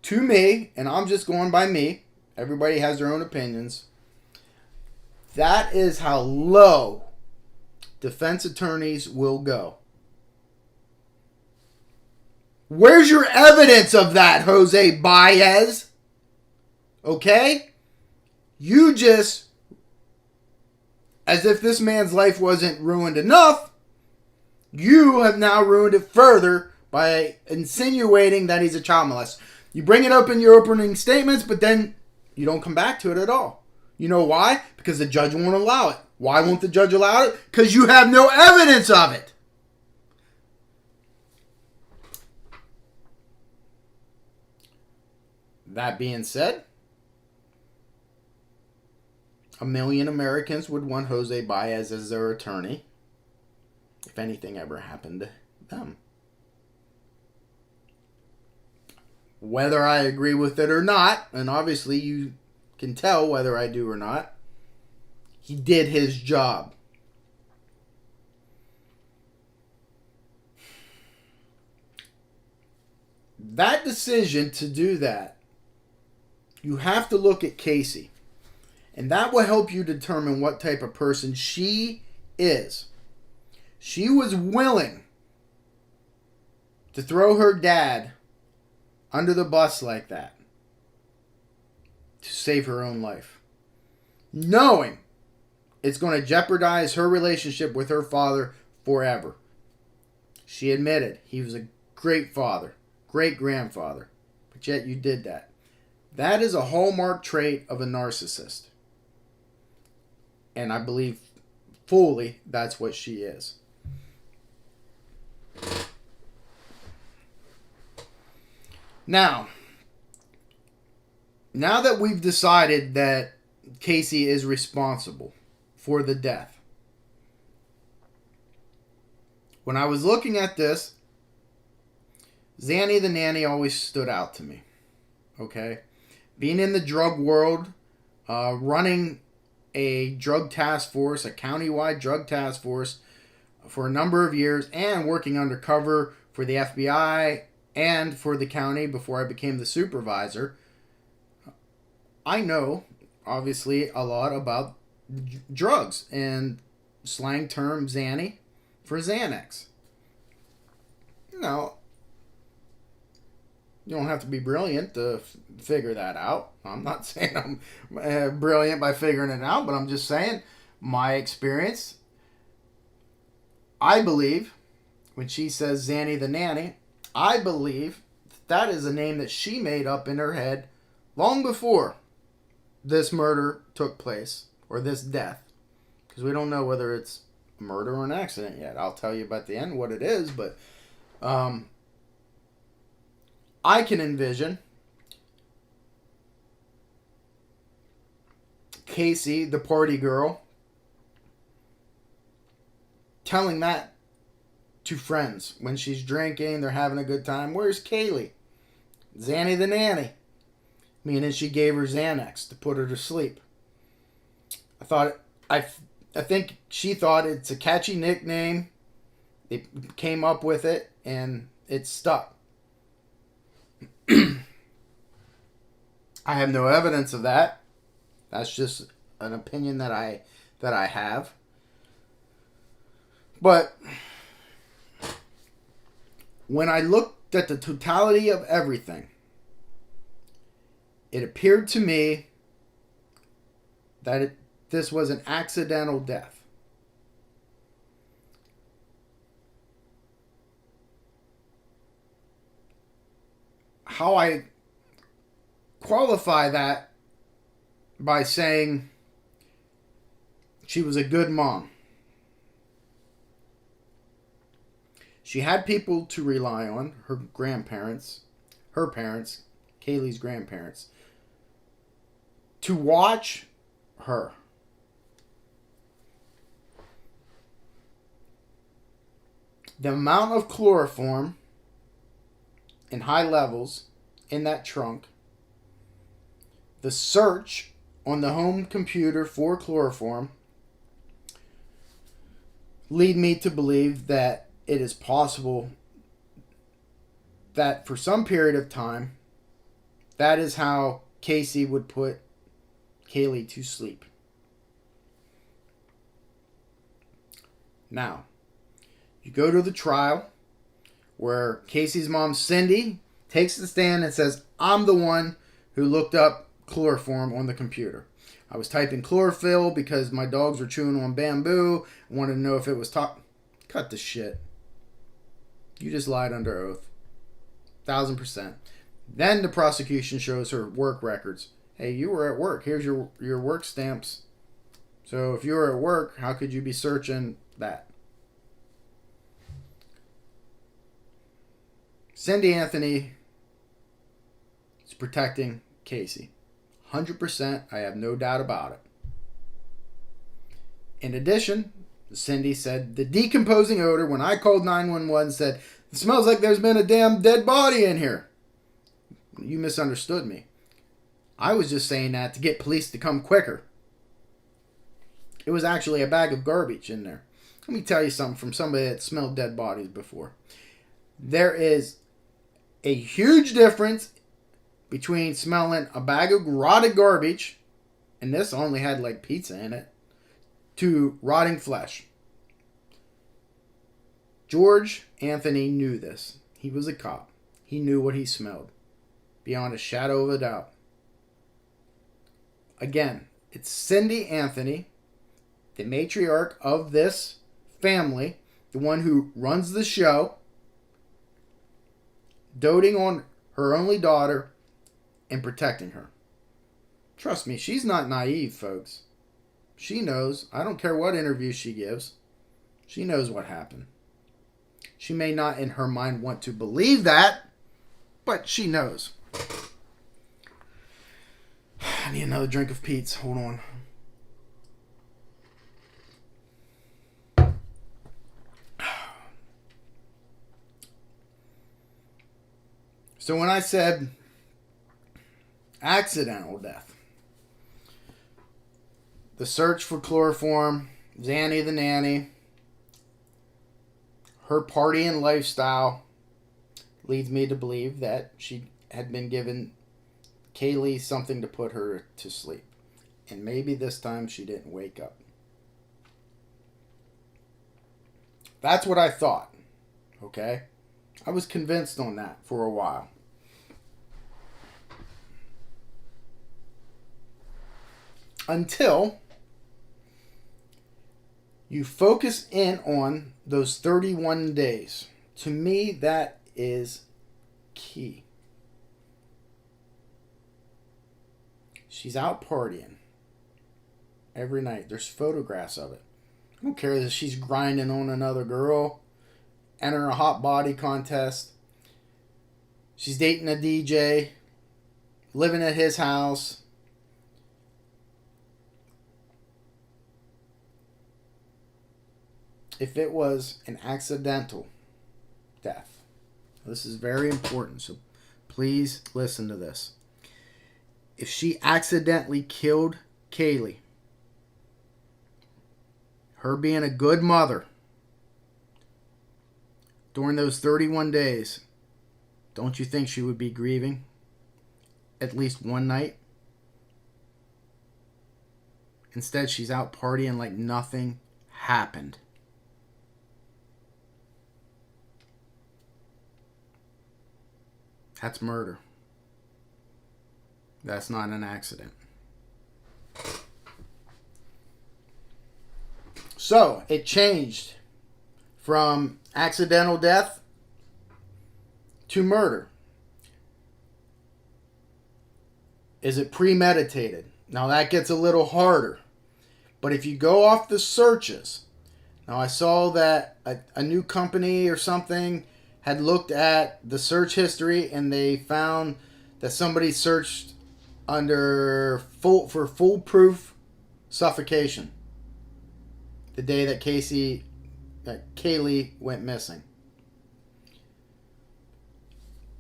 To me, and I'm just going by me, everybody has their own opinions, that is how low defense attorneys will go. Where's your evidence of that, Jose Baez? Okay? You just, as if this man's life wasn't ruined enough, you have now ruined it further by insinuating that he's a child molester. You bring it up in your opening statements, but then you don't come back to it at all. You know why? Because the judge won't allow it. Why won't the judge allow it? Because you have no evidence of it. That being said, 1 million Americans would want Jose Baez as their attorney if anything ever happened to them. Whether I agree with it or not, and obviously you can tell whether I do or not, he did his job. That decision to do that, you have to look at Caylee. And that will help you determine what type of person she is. She was willing to throw her dad under the bus like that to save her own life, knowing it's going to jeopardize her relationship with her father forever. She admitted he was a great father, great grandfather, but yet you did that. That is a hallmark trait of a narcissist. And I believe fully that's what she is. Now that we've decided that Caylee is responsible for the death, when I was looking at this, Zanny the nanny always stood out to me. Okay? Being in the drug world, running a drug task force, a countywide drug task force for a number of years, and working undercover for the FBI and for the county before I became the supervisor, I know, obviously, a lot about drugs and slang term Zanny for Xanax. You know, You don't have to be brilliant to figure that out. I'm not saying I'm brilliant by figuring it out, but I'm just saying my experience. I believe when she says Zanny the nanny, I believe that is a name that she made up in her head long before this murder took place or this death. Because we don't know whether it's a murder or an accident yet. I'll tell you about the end what it is, but I can envision Casey, the party girl, telling that to friends when she's drinking, they're having a good time. Where's Caylee? Zanny the nanny. Meaning she gave her Xanax to put her to sleep. I think she thought it's a catchy nickname. They came up with it and it stuck. I have no evidence of that. That's just an opinion that I have. But when I looked at the totality of everything, it appeared to me that this was an accidental death. How I qualify that by saying she was a good mom. She had people to rely on, her grandparents, her parents, Caylee's grandparents, to watch her. The amount of chloroform in high levels in that trunk, the search on the home computer for chloroform lead me to believe that it is possible that for some period of time, that is how Casey would put Caylee to sleep. Now, you go to the trial where Casey's mom, Cindy, takes the stand and says, I'm the one who looked up chloroform on the computer. I was typing chlorophyll because my dogs were chewing on bamboo. I wanted to know if it was Cut the shit. You just lied under oath. 1,000%. Then the prosecution shows her work records. Hey, you were at work. Here's your work stamps. So if you were at work, how could you be searching that? Cindy Anthony is protecting Casey. 100%. I have no doubt about it. In addition, Cindy said the decomposing odor, when I called 911, said, it smells like there's been a damn dead body in here. You misunderstood me. I was just saying that to get police to come quicker. It was actually a bag of garbage in there. Let me tell you something from somebody that smelled dead bodies before. There is a huge difference between smelling a bag of rotted garbage, and this only had like pizza in it, to rotting flesh. George Anthony knew this. He was a cop. He knew what he smelled, beyond a shadow of a doubt. Again, it's Cindy Anthony, the matriarch of this family, the one who runs the show, doting on her only daughter and protecting her. Trust me, she's not naive, folks. She knows. I don't care what interview she gives. She knows what happened. She may not in her mind want to believe that, but she knows. I need another drink of Pete's. Hold on. So when I said accidental death, the search for chloroform, Zanny the nanny, her partying lifestyle leads me to believe that she had been given Caylee something to put her to sleep. And maybe this time she didn't wake up. That's what I thought. Okay? I was convinced on that for a while. until you focus in on those 31 days. To me, that is key. She's out partying every night. There's photographs of it. I don't care that she's grinding on another girl, entering a hot body contest. She's dating a DJ, living at his house. If it was an accidental death, this is very important, so please listen to this. If she accidentally killed Caylee, her being a good mother during those 31 days, don't you think she would be grieving at least one night? Instead, she's out partying like nothing happened. That's murder. That's not an accident. So, it changed from accidental death to murder. Is it premeditated? Now that gets a little harder. But if you go off the searches, now I saw that a new company or something had looked at the search history and they found that somebody searched for foolproof suffocation the day that Caylee went missing.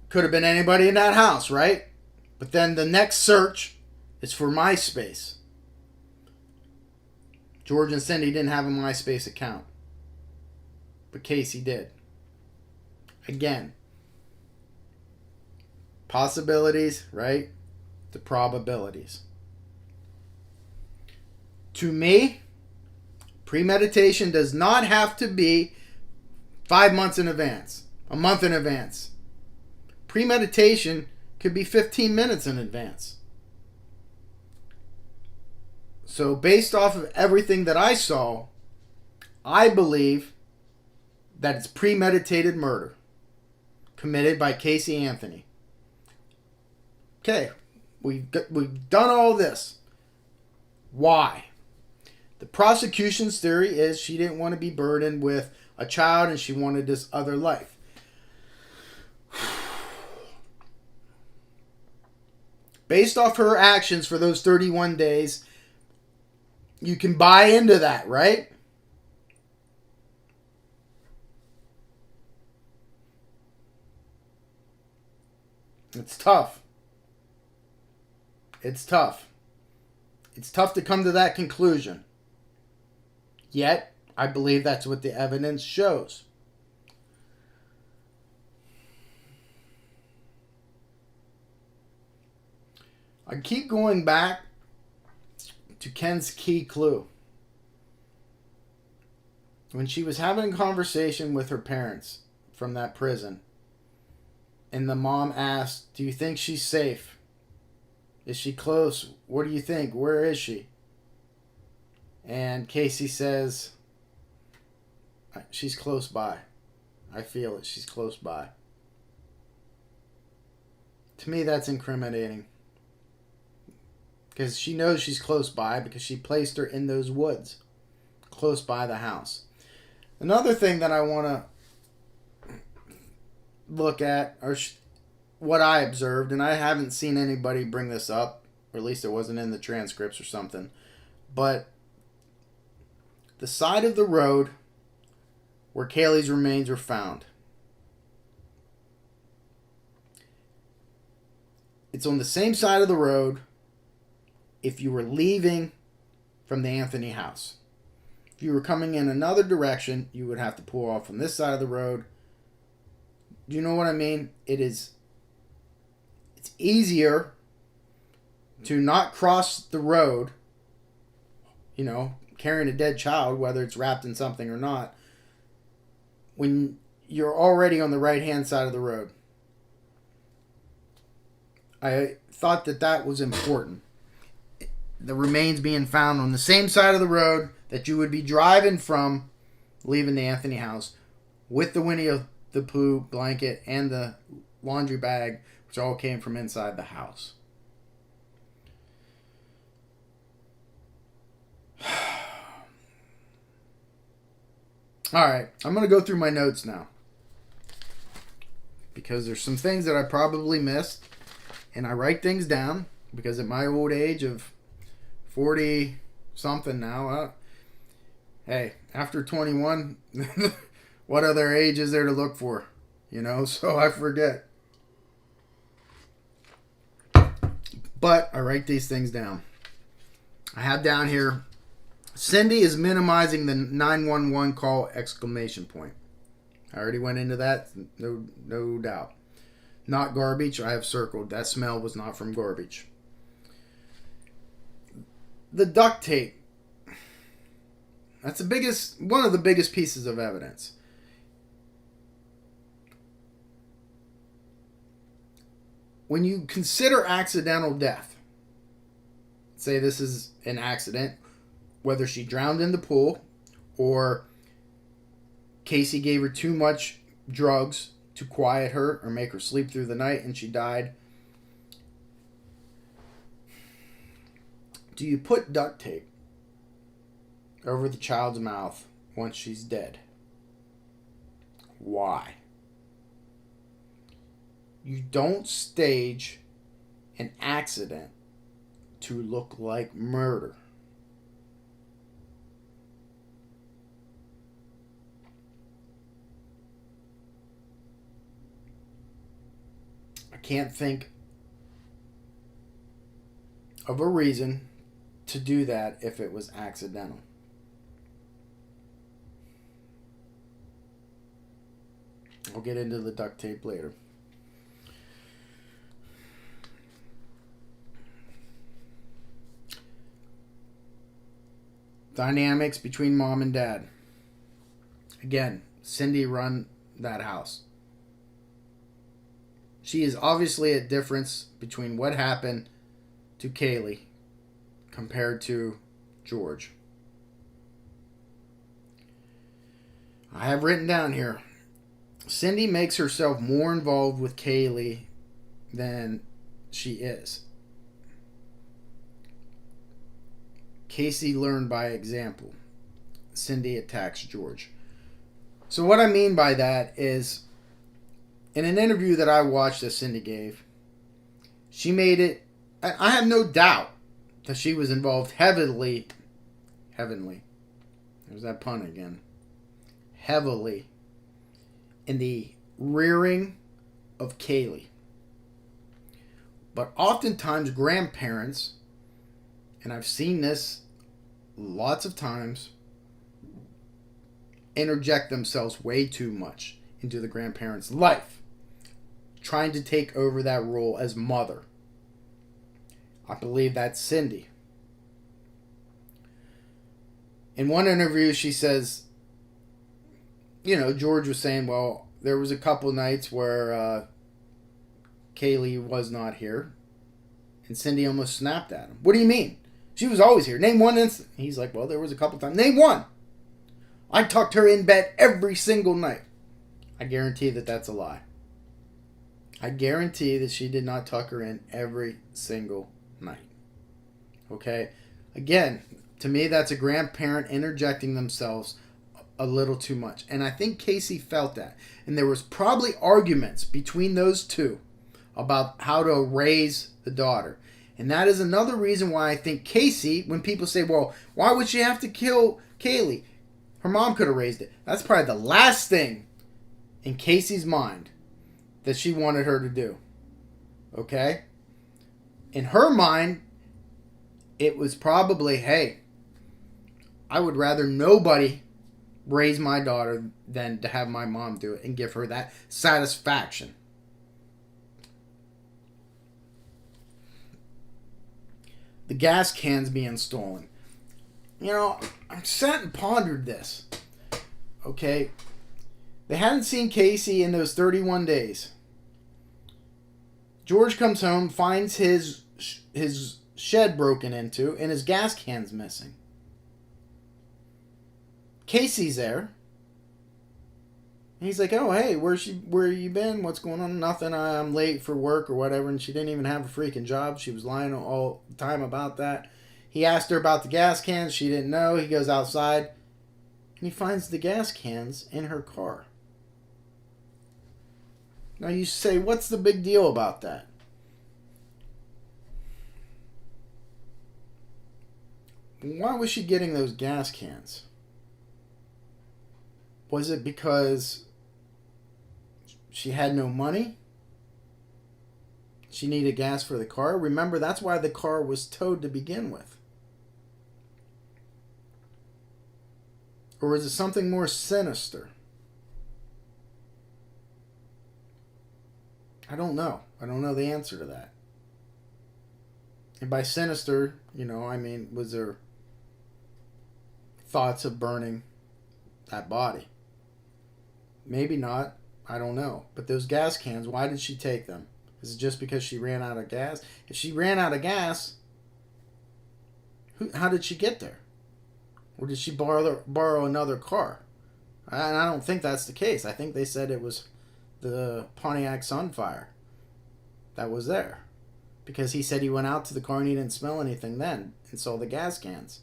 Could have been anybody in that house, right? But then the next search is for MySpace. George and Cindy didn't have a MySpace account, but Casey did. Again, possibilities, right? The probabilities. To me, premeditation does not have to be 5 months in advance, a month in advance. Premeditation could be 15 minutes in advance. So based off of everything that I saw, I believe that it's premeditated murder committed by Casey Anthony. Okay, we've done all this. Why? The prosecution's theory is she didn't want to be burdened with a child and she wanted this other life. Based off her actions for those 31 days, you can buy into that, right? It's tough. It's tough. It's tough to come to that conclusion. Yet, I believe that's what the evidence shows. I keep going back to Ken's key clue. When she was having a conversation with her parents from that prison, and the mom asked, "Do you think she's safe? Is she close? What do you think? Where is she?" And Casey says, "She's close by. I feel it. She's close by." To me, that's incriminating. Because she knows she's close by because she placed her in those woods, close by the house. Another thing that I want to look at, or what I observed, and I haven't seen anybody bring this up, or at least it wasn't in the transcripts or something, but the side of the road where Caylee's remains were found, it's on the same side of the road if you were leaving from the Anthony house. If you were coming in another direction, you would have to pull off on this side of the road. Do you know what I mean? It's easier to not cross the road, carrying a dead child, whether it's wrapped in something or not, when you're already on the right-hand side of the road. I thought that was important. the remains being found on the same side of the road that you would be driving from leaving the Anthony house, with the Winnie the Pooh blanket and the laundry bag, which all came from inside the house. Alright, I'm going to go through my notes now, because there's some things that I probably missed, and I write things down, because at my old age of 40 something now, hey, after 21, what other age is there to look for? You know, so I forget. But I write these things down. I have down here, Cindy is minimizing the 911 call, exclamation point. I already went into that, no doubt. Not garbage, I have circled. That smell was not from garbage. The duct tape. That's one of the biggest pieces of evidence. When you consider accidental death, say this is an accident, whether she drowned in the pool or Casey gave her too much drugs to quiet her or make her sleep through the night and she died. Do you put duct tape over the child's mouth once she's dead? Why? You don't stage an accident to look like murder. I can't think of a reason to do that if it was accidental. I'll get into the duct tape later. Dynamics between mom and dad. Again, Cindy run that house. She is obviously a difference between what happened to Caylee compared to George. I have written down here, Cindy makes herself more involved with Caylee than she is. Casey learned by example. Cindy attacks George. So what I mean by that is, in an interview that I watched that Cindy gave, she made it, I have no doubt that she was involved heavily, there's that pun again, heavily in the rearing of Caylee. But oftentimes grandparents, and I've seen this lots of times, interject themselves way too much into the grandparent's life, trying to take over that role as mother. I believe that's Cindy. In one interview, she says, George was saying, well, there was a couple nights where Caylee was not here. And Cindy almost snapped at him. What do you mean? She was always here. Name one instance. He's like, well, there was a couple times. Name one. I tucked her in bed every single night. I guarantee that that's a lie. I guarantee that she did not tuck her in every single night. Okay? Again, to me, that's a grandparent interjecting themselves a little too much. And I think Casey felt that. And there was probably arguments between those two about how to raise the daughter. And that is another reason why I think Casey, when people say, well, why would she have to kill Caylee? Her mom could have raised it. That's probably the last thing in Casey's mind that she wanted her to do. Okay? In her mind, it was probably, hey, I would rather nobody raise my daughter than to have my mom do it and give her that satisfaction. The gas cans being stolen. I sat and pondered this. Okay? They hadn't seen Casey in those 31 days. George comes home, finds his shed broken into, and his gas can's missing. Casey's there. And he's like, oh, hey, where you been? What's going on? Nothing. I'm late for work or whatever. And she didn't even have a freaking job. She was lying all the time about that. He asked her about the gas cans. She didn't know. He goes outside, and he finds the gas cans in her car. Now you say, what's the big deal about that? Why was she getting those gas cans? Was it because she had no money? She needed gas for the car? Remember, that's why the car was towed to begin with. Or is it something more sinister? I don't know. I don't know the answer to that. And by sinister, I mean, was there thoughts of burning that body? Maybe not. I don't know. But those gas cans, why did she take them? Is it just because she ran out of gas? If she ran out of gas, how did she get there? Or did she borrow another car? And I don't think that's the case. I think they said it was the Pontiac Sunfire that was there. Because he said he went out to the car and he didn't smell anything then and saw the gas cans.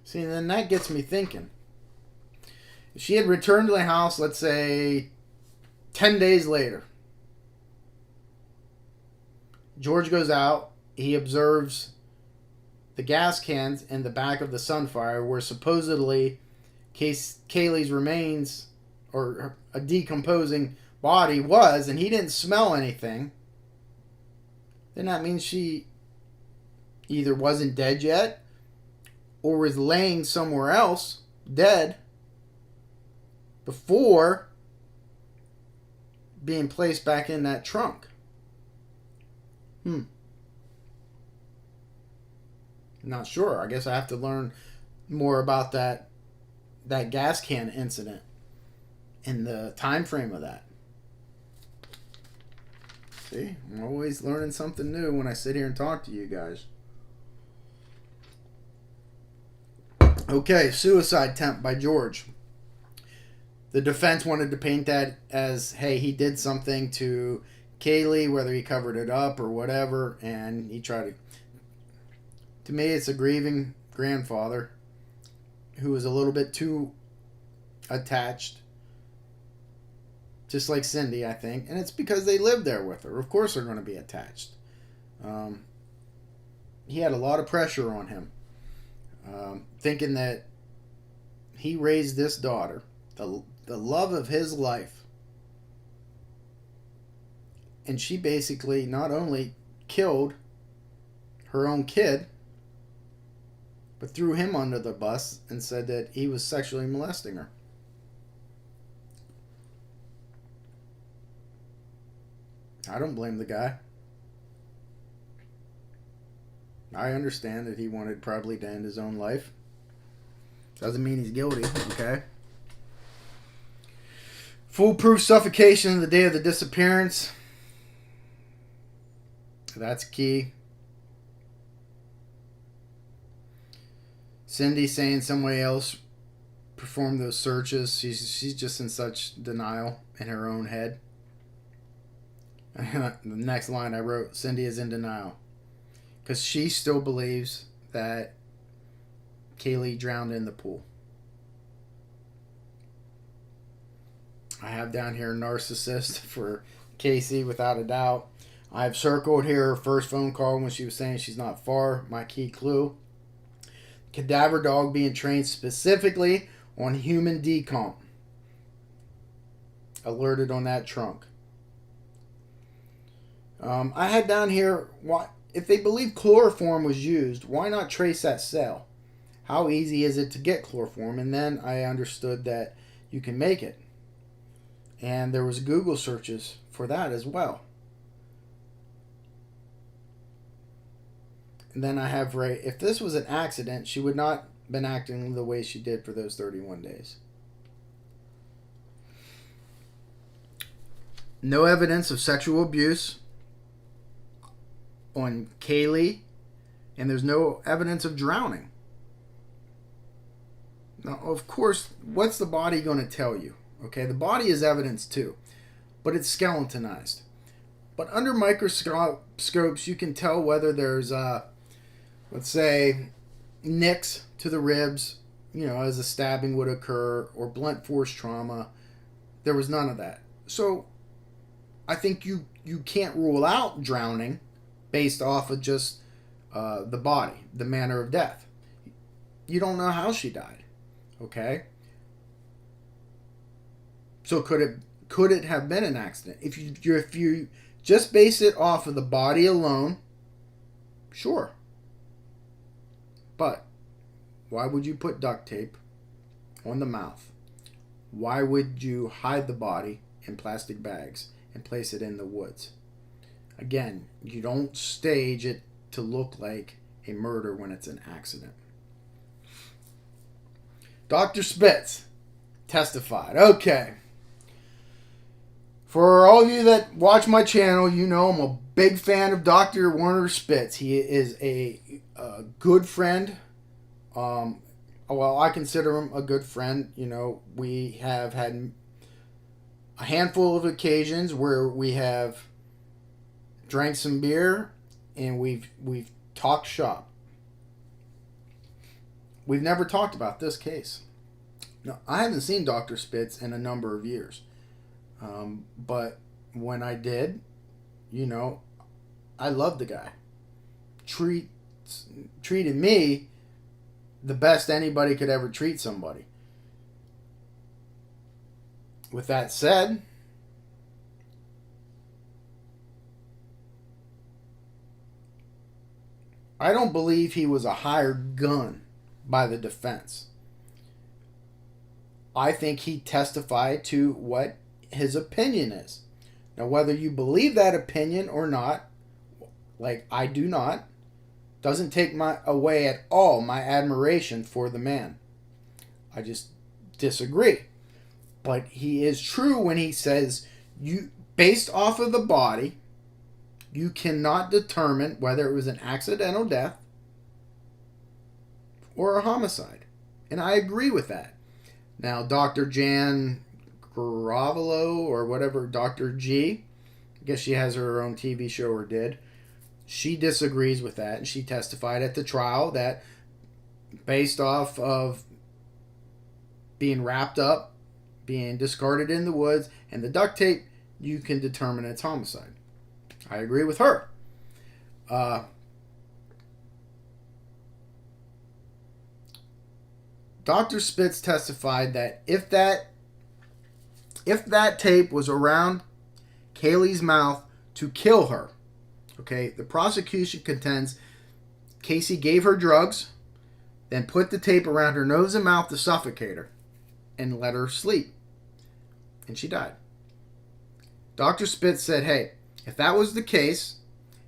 See, and then that gets me thinking. If she had returned to the house, let's say 10 days later, George goes out, he observes the gas cans in the back of the Sunfire where supposedly Caylee's remains or a decomposing body was, and he didn't smell anything, then that means she either wasn't dead yet or was laying somewhere else dead before being placed back in that trunk. Not sure. I guess I have to learn more about that gas can incident and the time frame of that. See, I'm always learning something new when I sit here and talk to you guys. Okay, suicide attempt by George. The defense wanted to paint that as, hey, he did something to Caylee, whether he covered it up or whatever, and he tried to me, it's a grieving grandfather who was a little bit too attached, just like Cindy, I think, and it's because they lived there with her. Of course they're going to be attached. He had a lot of pressure on him, thinking that he raised this daughter, the love of his life, and she basically not only killed her own kid, but threw him under the bus and said that he was sexually molesting her. I don't blame the guy. I understand that he wanted probably to end his own life. Doesn't mean he's guilty, okay? Foolproof suffocation the day of the disappearance. That's key. Cindy saying somebody else performed those searches. She's just in such denial in her own head. The next line I wrote, Cindy is in denial. Because she still believes that Caylee drowned in the pool. I have down here narcissist for Casey, without a doubt. I've circled here her first phone call when she was saying she's not far. My key clue. Cadaver dog being trained specifically on human decomp. Alerted on that trunk. I had down here, if they believe chloroform was used, why not trace that cell? How easy is it to get chloroform? And then I understood that you can make it. And there was Google searches for that as well. And then I have Ray. If this was an accident, she would not have been acting the way she did for those 31 days. No evidence of sexual abuse on Caylee, and there's no evidence of drowning. Now, of course, what's the body going to tell you? Okay, the body is evidence too, but it's skeletonized. But under microscopes, you can tell whether there's, let's say, nicks to the ribs, as a stabbing would occur, or blunt force trauma. There was none of that. So I think you can't rule out drowning based off of just the body, the manner of death. You don't know how she died. Okay? So could it have been an accident? If you just base it off of the body alone, sure. But why would you put duct tape on the mouth? Why would you hide the body in plastic bags and place it in the woods? Again, you don't stage it to look like a murder when it's an accident. Dr. Spitz testified. Okay. For all of you that watch my channel, you know I'm a big fan of Dr. Werner Spitz. He is a good friend. Well, I consider him a good friend. We have had a handful of occasions where we have drank some beer and we've talked shop. We've never talked about this case. Now, I haven't seen Dr. Spitz in a number of years. But when I did, I loved the guy. Treated me the best anybody could ever treat somebody. With that said, I don't believe he was a hired gun by the defense. I think he testified to what his opinion is. Now, whether you believe that opinion or not, like I do not, doesn't take away at all my admiration for the man. I just disagree. But he is true when he says, based off of the body, you cannot determine whether it was an accidental death or a homicide. And I agree with that. Now, Dr. Jan Garavalo or whatever, Dr. G, I guess she has her own TV show or did. She disagrees with that, and she testified at the trial that based off of being wrapped up, being discarded in the woods, and the duct tape, you can determine it's homicide. I agree with her. Dr. Spitz testified that if that tape was around Caylee's mouth to kill her, okay, the prosecution contends Casey gave her drugs, then put the tape around her nose and mouth to suffocate her, and let her sleep. And she died. Dr. Spitz said, hey, if that was the case,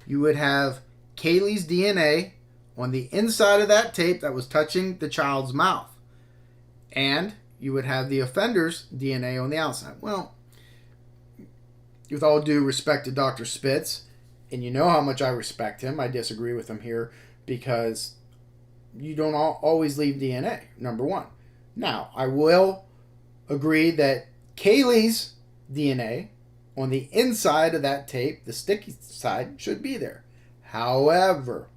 you would have Caylee's DNA on the inside of that tape that was touching the child's mouth. And you would have the offender's DNA on the outside. Well, with all due respect to Dr. Spitz, and you know how much I respect him, I disagree with him here because you don't always leave DNA, number one. Now, I will agree that Caylee's DNA on the inside of that tape, the sticky side, should be there. However,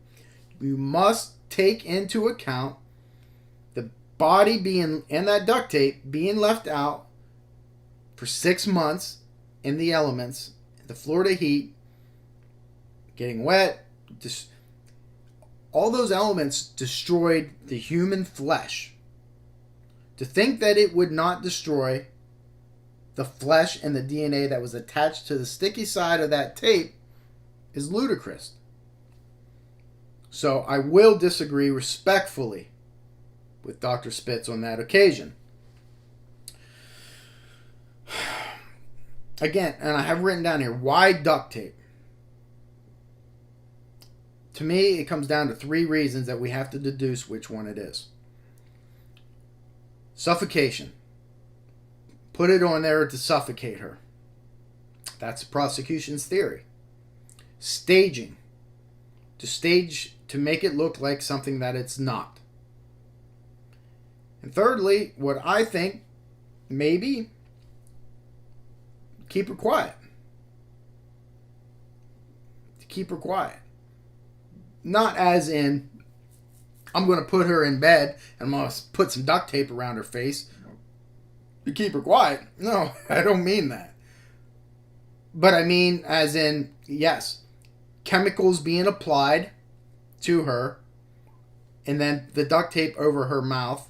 you must take into account the body being, and that duct tape being left out for 6 months in the elements, the Florida heat, getting wet, all those elements destroyed the human flesh. To think that it would not destroy the flesh and the DNA that was attached to the sticky side of that tape is ludicrous. So I will disagree respectfully with Dr. Spitz on that occasion. Again, and I have written down here, why duct tape? To me, it comes down to 3 reasons that we have to deduce which one it is. Suffocation. Put it on there to suffocate her. That's the prosecution's theory. Staging. To make it look like something that it's not. And thirdly, what I think, maybe, keep her quiet. To keep her quiet. Not as in, I'm going to put her in bed and I'm going to put some duct tape around her face to keep her quiet. No, I don't mean that. But I mean as in, yes, chemicals being applied to her and then the duct tape over her mouth,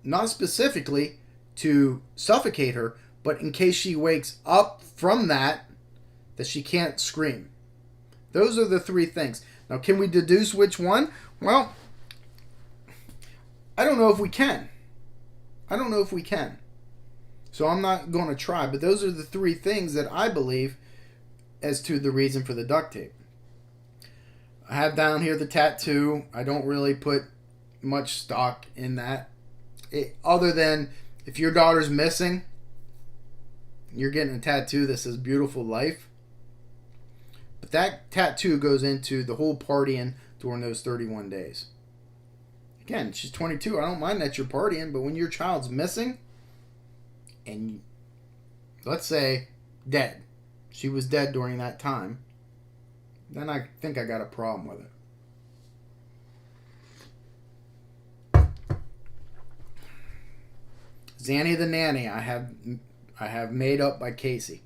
not specifically to suffocate her, but in case she wakes up from that she can't scream. Those are the three things. Now, can we deduce which one? Well, I don't know if we can. So I'm not going to try, but those are the three things that I believe as to the reason for the duct tape. I have down here the tattoo. I don't really put much stock in that. Other than if your daughter's missing, you're getting a tattoo that says beautiful life. But that tattoo goes into the whole partying during those 31 days. Again, she's 22. I don't mind that you're partying, but when your child's missing, and let's say dead, she was dead during that time, then I think I got a problem with it. Zanny the Nanny, I have made up by Casey.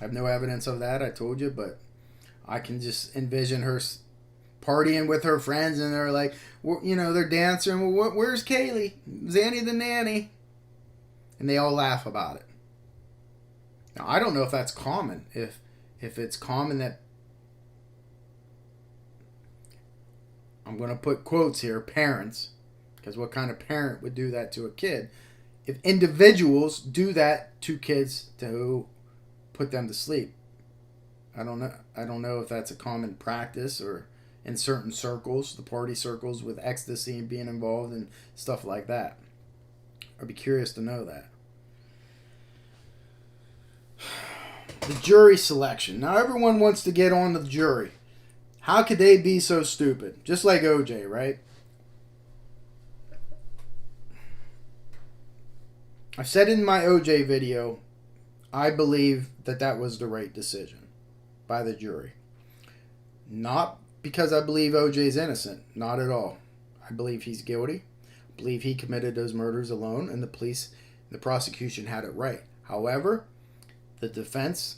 I have no evidence of that, I told you, but I can just envision her partying with her friends, and they're like, they're dancing. Well, where's Caylee? Zanny the Nanny. And they all laugh about it. Now, I don't know if that's common. If it's common that, I'm going to put quotes here, parents, because what kind of parent would do that to a kid? If individuals do that to kids to put them to sleep, I don't know if that's a common practice or in certain circles, the party circles with ecstasy and being involved and stuff like that. I'd be curious to know that. The jury selection. Now everyone wants to get on the jury. How could they be so stupid? Just like OJ, right? I said in my OJ video, I believe that was the right decision by the jury. Not because I believe OJ's innocent. Not at all. I believe he's guilty. I believe he committed those murders alone, and the prosecution had it right. However, the defense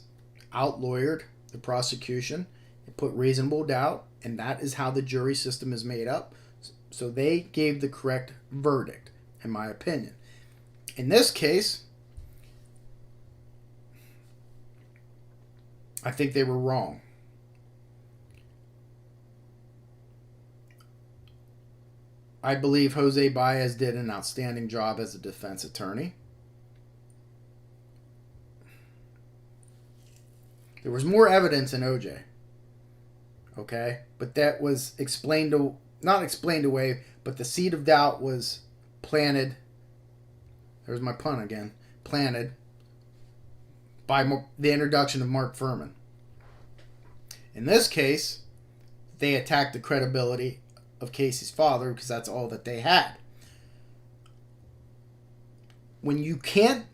outlawyered the prosecution. It put reasonable doubt, and that is how the jury system is made up. So they gave the correct verdict, in my opinion. In this case, I think they were wrong. I believe Jose Baez did an outstanding job as a defense attorney. There was more evidence in OJ. Okay? But that was not explained away, but the seed of doubt was planted. There's my pun again. Planted by the introduction of Mark Fuhrman. In this case, they attacked the credibility of Casey's father because that's all that they had. When you can't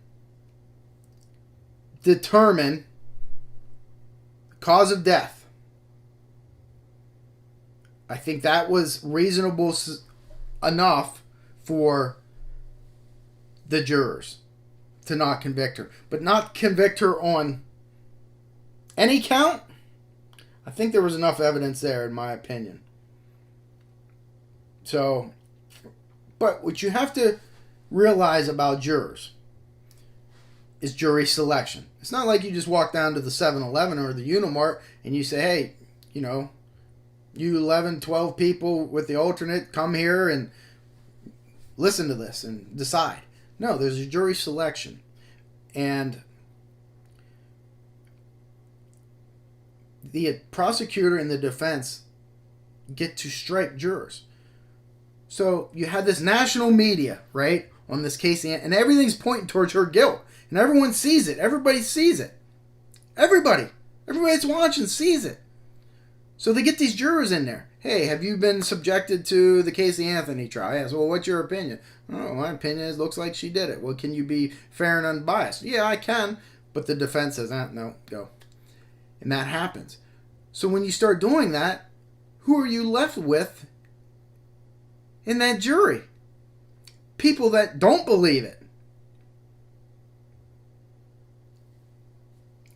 determine the cause of death, I think that was reasonable enough for the jurors to not convict her. But not convict her on any count? I think there was enough evidence there, in my opinion. So, but what you have to realize about jurors is jury selection. It's not like you just walk down to the 7-Eleven or the Unimart and you say, hey, you 11, 12 people with the alternate, come here and listen to this and decide. No, there's a jury selection. And the prosecutor and the defense get to strike jurors. So you had this national media, right, on this case, and everything's pointing towards her guilt. And everyone sees it. Everybody sees it. Everybody that's watching sees it. So they get these jurors in there. Hey, have you been subjected to the Casey Anthony trial? Yes. Well, what's your opinion? Oh, my opinion is looks like she did it. Well, can you be fair and unbiased? Yeah, I can. But the defense says, no, go. And that happens. So when you start doing that, who are you left with in that jury? People that don't believe it.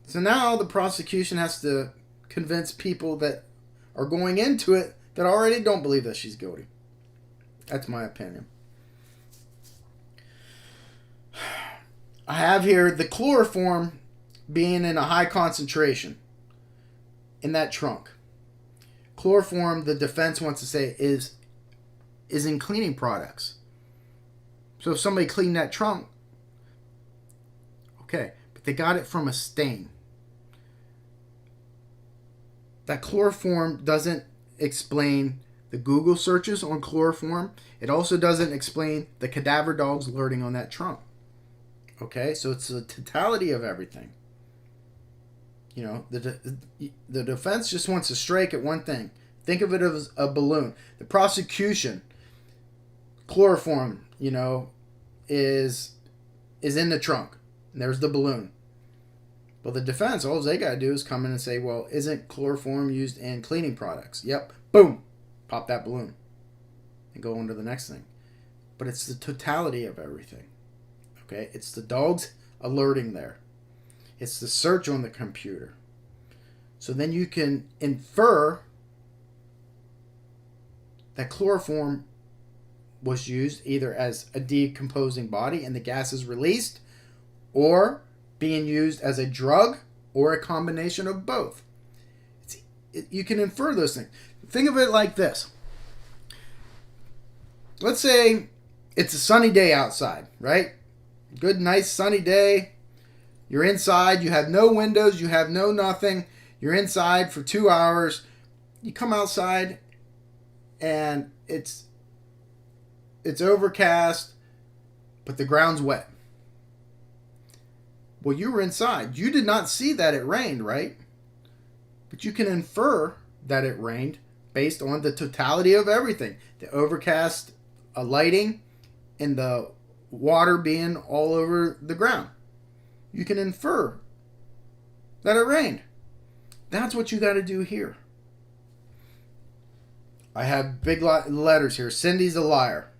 So now the prosecution has to convince people that are going into it that already don't believe that she's guilty. That's my opinion. I have here the chloroform being in a high concentration in that trunk. Chloroform, the defense wants to say, is in cleaning products. So if somebody cleaned that trunk, okay, but they got it from a stain. That chloroform doesn't explain the Google searches on chloroform. It also doesn't explain the cadaver dogs alerting on that trunk. Okay, so it's the totality of everything. You know, the defense just wants to strike at one thing. Think of it as a balloon. The prosecution, chloroform, you know, is in the trunk. And there's the balloon. Well, the defense, all they got to do is come in and say, well, isn't chloroform used in cleaning products? Yep. Boom. Pop that balloon. And go on to the next thing. But it's the totality of everything. Okay? It's the dogs alerting there. It's the search on the computer. So then you can infer that chloroform was used either as a decomposing body and the gas is released, or being used as a drug, or a combination of both. You can infer those things. Think of it like this. Let's say it's a sunny day outside, right? Good, nice sunny day. You're inside. You have no windows. You have no nothing. You're inside for 2 hours. You come outside and it's overcast, but the ground's wet. Well, you were inside. You did not see that it rained, right? But you can infer that it rained based on the totality of everything. The overcast lighting and the water being all over the ground. You can infer that it rained. That's what you got to do here. I have big letters here. Cindy's a liar.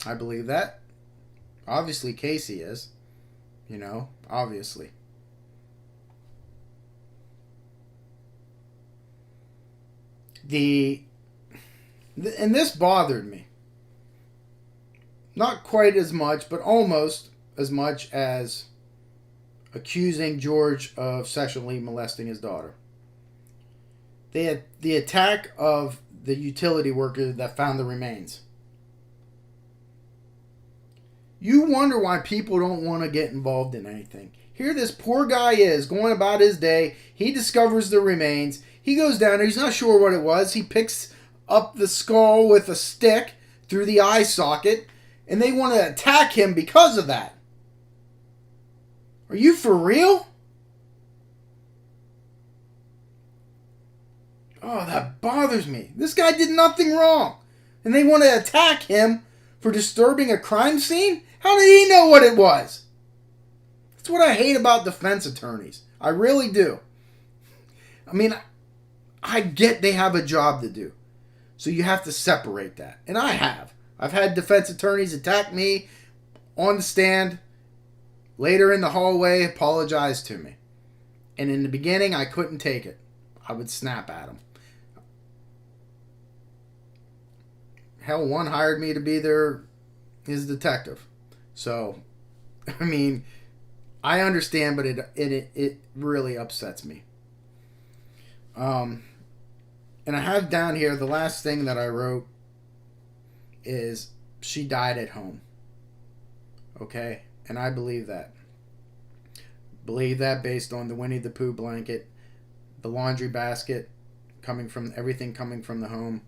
I believe that. Obviously, Casey is. You know, obviously. And this bothered me. Not quite as much, but almost as much as accusing George of sexually molesting his daughter. They had the attack of the utility worker that found the remains. You wonder why people don't want to get involved in anything. Here this poor guy is going about his day. He discovers the remains. He goes down there. He's not sure what it was. He picks up the skull with a stick through the eye socket. And they want to attack him because of that. Are you for real? Oh, that bothers me. This guy did nothing wrong. And they want to attack him for disturbing a crime scene? How did he know what it was? That's what I hate about defense attorneys. I really do. I mean, I get they have a job to do. So you have to separate that. And I have. I've had defense attorneys attack me on the stand, later in the hallway, apologize to me. And in the beginning, I couldn't take it. I would snap at them. Hell, one hired me to be his detective. So, I mean, I understand, but it really upsets me. And I have down here, the last thing that I wrote is she died at home. Okay? And I believe that. Believe that based on the Winnie the Pooh blanket, the laundry basket, everything coming from the home,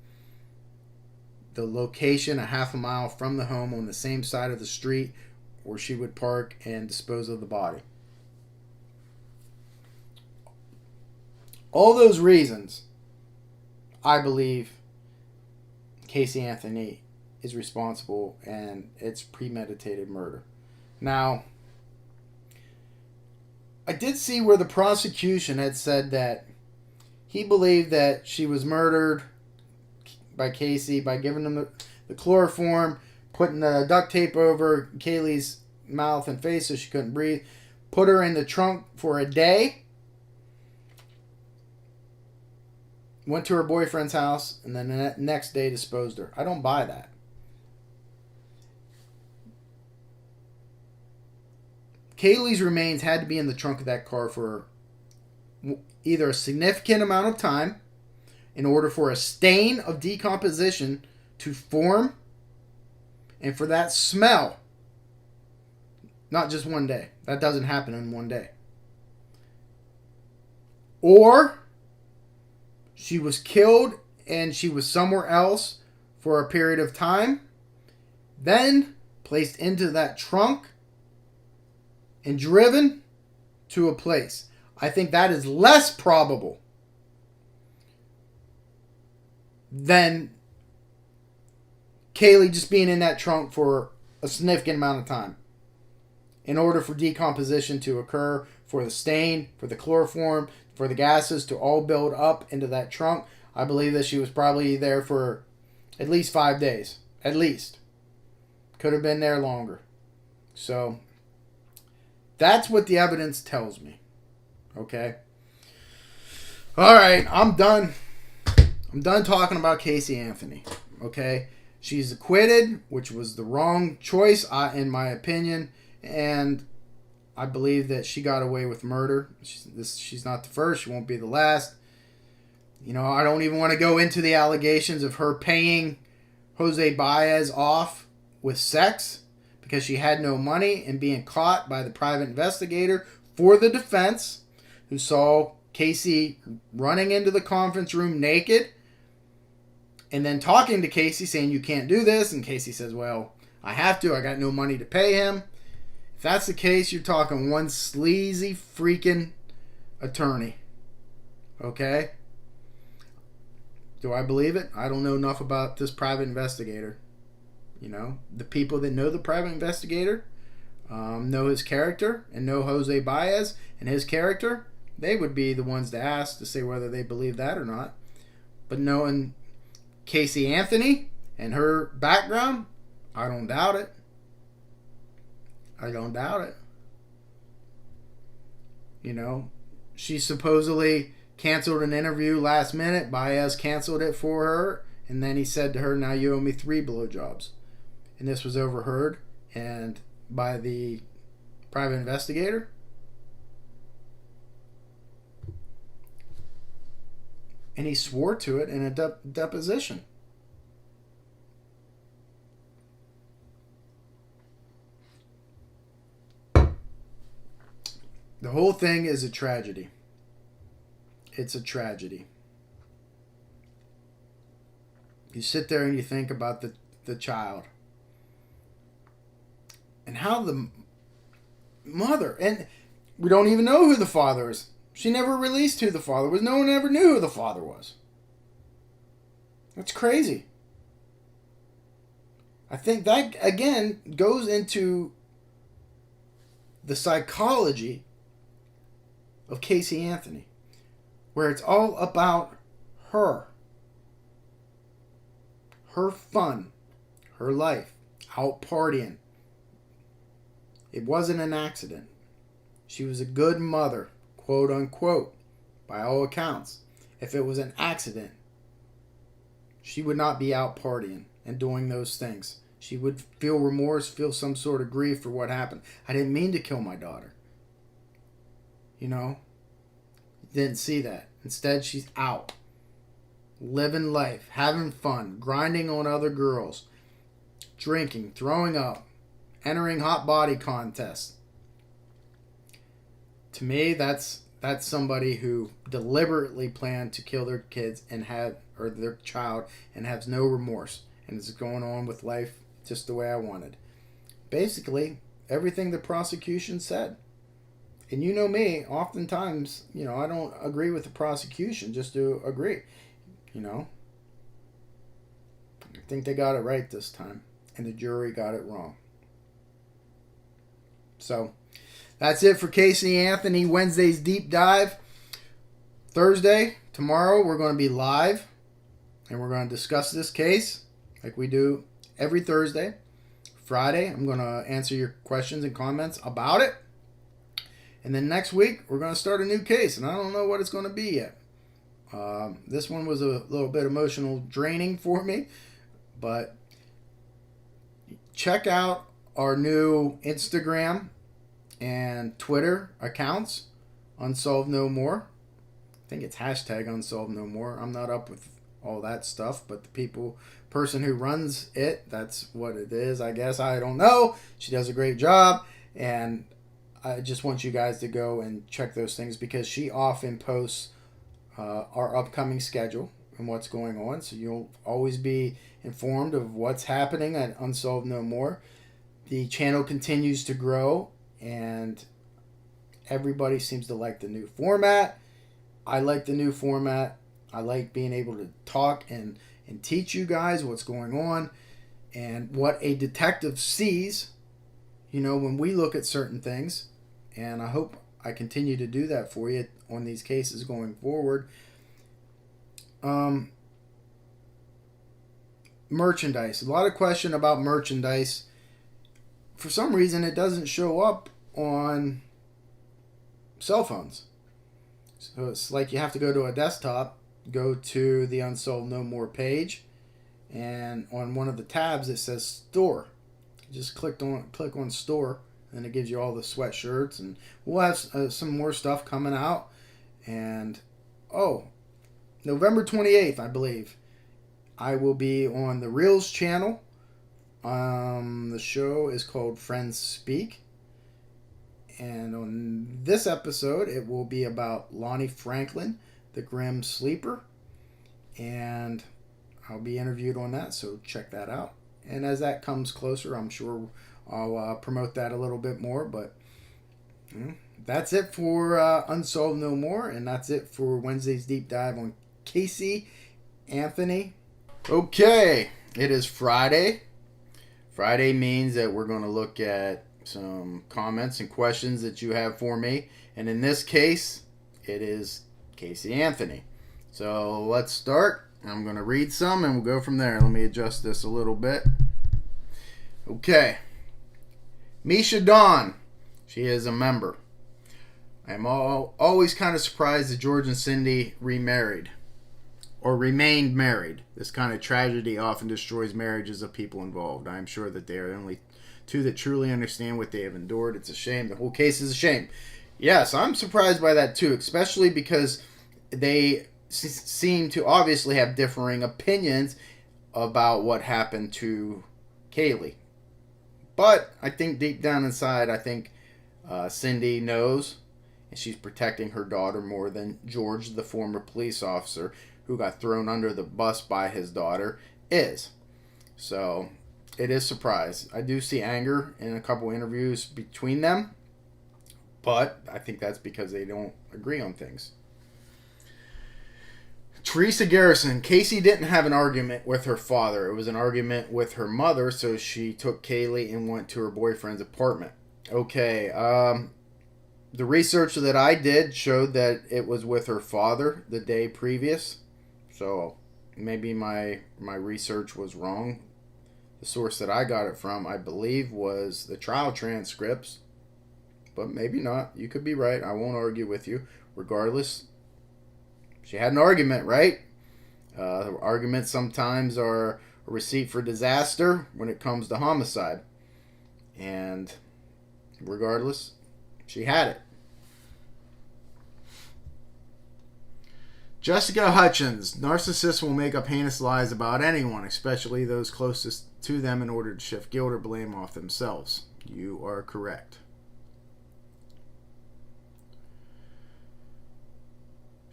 the location a half a mile from the home on the same side of the street where she would park and dispose of the body. All those reasons, I believe Casey Anthony is responsible, and it's premeditated murder. Now, I did see where the prosecution had said that he believed that she was murdered by Casey by giving him the chloroform, putting the duct tape over Caylee's mouth and face so she couldn't breathe, put her in the trunk for a day, went to her boyfriend's house, and then the next day disposed her. I don't buy that. Caylee's remains had to be in the trunk of that car for either a significant amount of time in order for a stain of decomposition to form and for that smell. Not just one day. That doesn't happen in one day. Or she was killed and she was somewhere else for a period of time, then placed into that trunk and driven to a place. I think that is less probable than Caylee just being in that trunk for a significant amount of time in order for decomposition to occur, for the stain, for the chloroform, for the gases to all build up into that trunk. I believe that she was probably there for at least 5 days. At least. Could have been there longer. So that's what the evidence tells me. Okay? Alright, I'm done. I'm done talking about Casey Anthony. Okay? She's acquitted, which was the wrong choice, in my opinion. And I believe that she got away with murder. She's not the first. She won't be the last. You know, I don't even want to go into the allegations of her paying Jose Baez off with sex because she had no money and being caught by the private investigator for the defense who saw Casey running into the conference room naked and then talking to Casey saying, you can't do this. And Casey says, well, I have to. I got no money to pay him. If that's the case, you're talking one sleazy freaking attorney. Okay? Do I believe it? I don't know enough about this private investigator. You know, the people that know the private investigator, know his character, and know Jose Baez and his character, they would be the ones to ask to say whether they believe that or not. But knowing Casey Anthony and her background, I don't doubt it. I don't doubt it. You know, she supposedly canceled an interview last minute. Baez canceled it for her. And then he said to her, now you owe me 3 blowjobs. And this was overheard and by the private investigator. And he swore to it in a deposition. The whole thing is a tragedy. It's a tragedy. You sit there and you think about the child. And how the mother, and we don't even know who the father is. She never released who the father was. No one ever knew who the father was. That's crazy. I think that, again, goes into the psychology of Casey Anthony, where it's all about her. Her fun. Her life. Out partying. It wasn't an accident. She was a good mother, quote unquote, by all accounts. If it was an accident, she would not be out partying and doing those things. She would feel remorse, feel some sort of grief for what happened. I didn't mean to kill my daughter. You know? Didn't see that. Instead, she's out. Living life, having fun, grinding on other girls, drinking, throwing up, entering hot body contests. To me, that's somebody who deliberately planned to kill their kids or their child and has no remorse and is going on with life just the way I wanted. Basically, everything the prosecution said. And you know me, oftentimes, I don't agree with the prosecution just to agree. You know, I think they got it right this time, and the jury got it wrong. So that's it for Casey Anthony Wednesday's deep dive. Thursday, tomorrow, we're going to be live, and we're going to discuss this case like we do every Thursday. Friday, I'm going to answer your questions and comments about it. And then next week, we're going to start a new case, and I don't know what it's going to be yet. This one was a little bit emotional draining for me, but check out our new Instagram and Twitter accounts, Unsolved No More. I think it's hashtag Unsolved No More. I'm not up with all that stuff, but the person who runs it, that's what it is, I guess. I don't know. She does a great job, and I just want you guys to go and check those things because she often posts our upcoming schedule and what's going on, so you'll always be informed of what's happening at Unsolved No More. The channel continues to grow, and everybody seems to like the new format. I like the new format. I like being able to talk and teach you guys what's going on and what a detective sees, when we look at certain things. And I hope I continue to do that for you on these cases going forward. Merchandise. A lot of question about merchandise. For some reason, it doesn't show up on cell phones. So it's like you have to go to a desktop, go to the Unsolved No More page, and on one of the tabs it says store. You just click on store, and it gives you all the sweatshirts, and we'll have some more stuff coming out. And November 28th, I believe, I will be on the Reels channel. The show is called Friends Speak. And on this episode, it will be about Lonnie Franklin, the Grim Sleeper. And I'll be interviewed on that, so check that out. And as that comes closer, I'm sure I'll promote that a little bit more. But that's it for Unsolved No More. And that's it for Wednesday's Deep Dive on Casey Anthony. Okay, it is Friday. Friday means that we're going to look at some comments and questions that you have for me. And in this case, it is Casey Anthony. So let's start. I'm going to read some and we'll go from there. Let me adjust this a little bit. Okay. Misha Dawn. She is a member. I'm always kind of surprised that George and Cindy remarried or remained married. This kind of tragedy often destroys marriages of people involved. I'm sure that they are the only two that truly understand what they have endured. It's a shame. The whole case is a shame. Yes, I'm surprised by that too, especially because they seem to obviously have differing opinions about what happened to Caylee. But I think deep down inside, I think Cindy knows, and she's protecting her daughter more than George, the former police officer who got thrown under the bus by his daughter, is. So it is surprise. I do see anger in a couple interviews between them, but I think that's because they don't agree on things. Teresa Garrison. Casey didn't have an argument with her father. It was an argument with her mother, so she took Caylee and went to her boyfriend's apartment. Okay, the research that I did showed that it was with her father the day previous, so maybe my research was wrong. The source that I got it from, I believe, was the trial transcripts, but maybe not. You could be right. I won't argue with you. Regardless, she had an argument, right? Arguments sometimes are a receipt for disaster when it comes to homicide. And regardless, she had it. Jessica Hutchins. Narcissists will make up heinous lies about anyone, especially those closest to them, in order to shift guilt or blame off themselves. You are correct.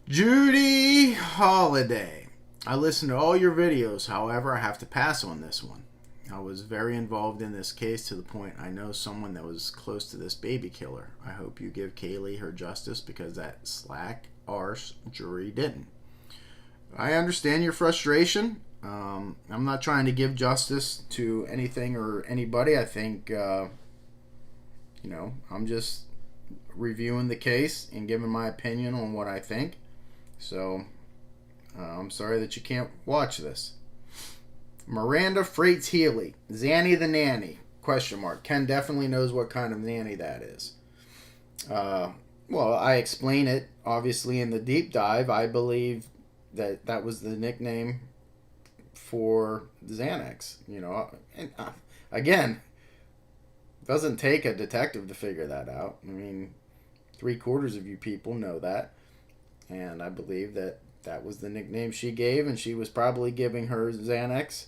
Judy Holiday. I listen to all your videos, however, I have to pass on this one. I was very involved in this case to the point I know someone that was close to this baby killer. I hope you give Caylee her justice because that slack arse jury didn't. I understand your frustration. I'm not trying to give justice to anything or anybody. I think, I'm just reviewing the case and giving my opinion on what I think. So, I'm sorry that you can't watch this. Miranda Freights Healy, Zanny the Nanny, question mark. Ken definitely knows what kind of nanny that is. Well, I explain it, obviously, in the deep dive. I believe that was the nickname for Xanax. And, again, doesn't take a detective to figure that out. I mean, 3/4 of you people know that. And I believe that was the nickname she gave, and she was probably giving her Xanax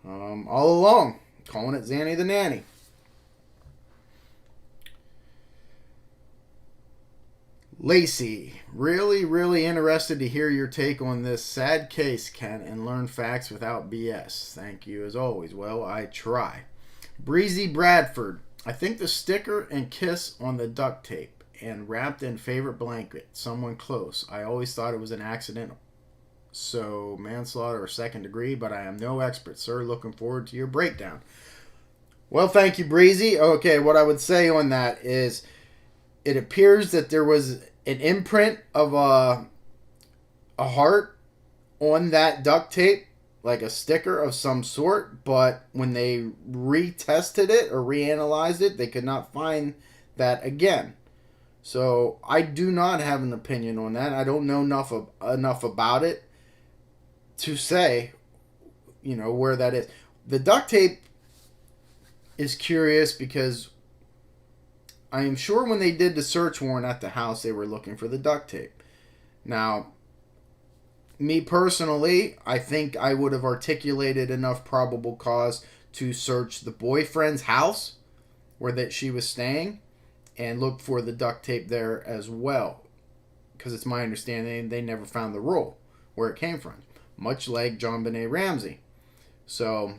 all along, calling it Zanny the Nanny. Lacey, really interested to hear your take on this sad case, Ken, and learn facts without BS. Thank you as always. Well, I try. Breezy Bradford, I think the sticker and kiss on the duct tape and wrapped in favorite blanket, someone close. I always thought it was an accident, so manslaughter or second degree, but I am no expert, sir. Looking forward to your breakdown. Well, thank you, Breezy. Okay, what I would say on that is it appears that there was an imprint of a heart on that duct tape, like a sticker of some sort, but when they retested it or reanalyzed it, they could not find that again. So I do not have an opinion on that. I don't know enough about it to say, where that is. The duct tape is curious because I am sure when they did the search warrant at the house, they were looking for the duct tape. Now, me personally, I think I would have articulated enough probable cause to search the boyfriend's house where that she was staying and look for the duct tape there as well. Because it's my understanding they never found the roll where it came from. Much like John Benet Ramsey. So,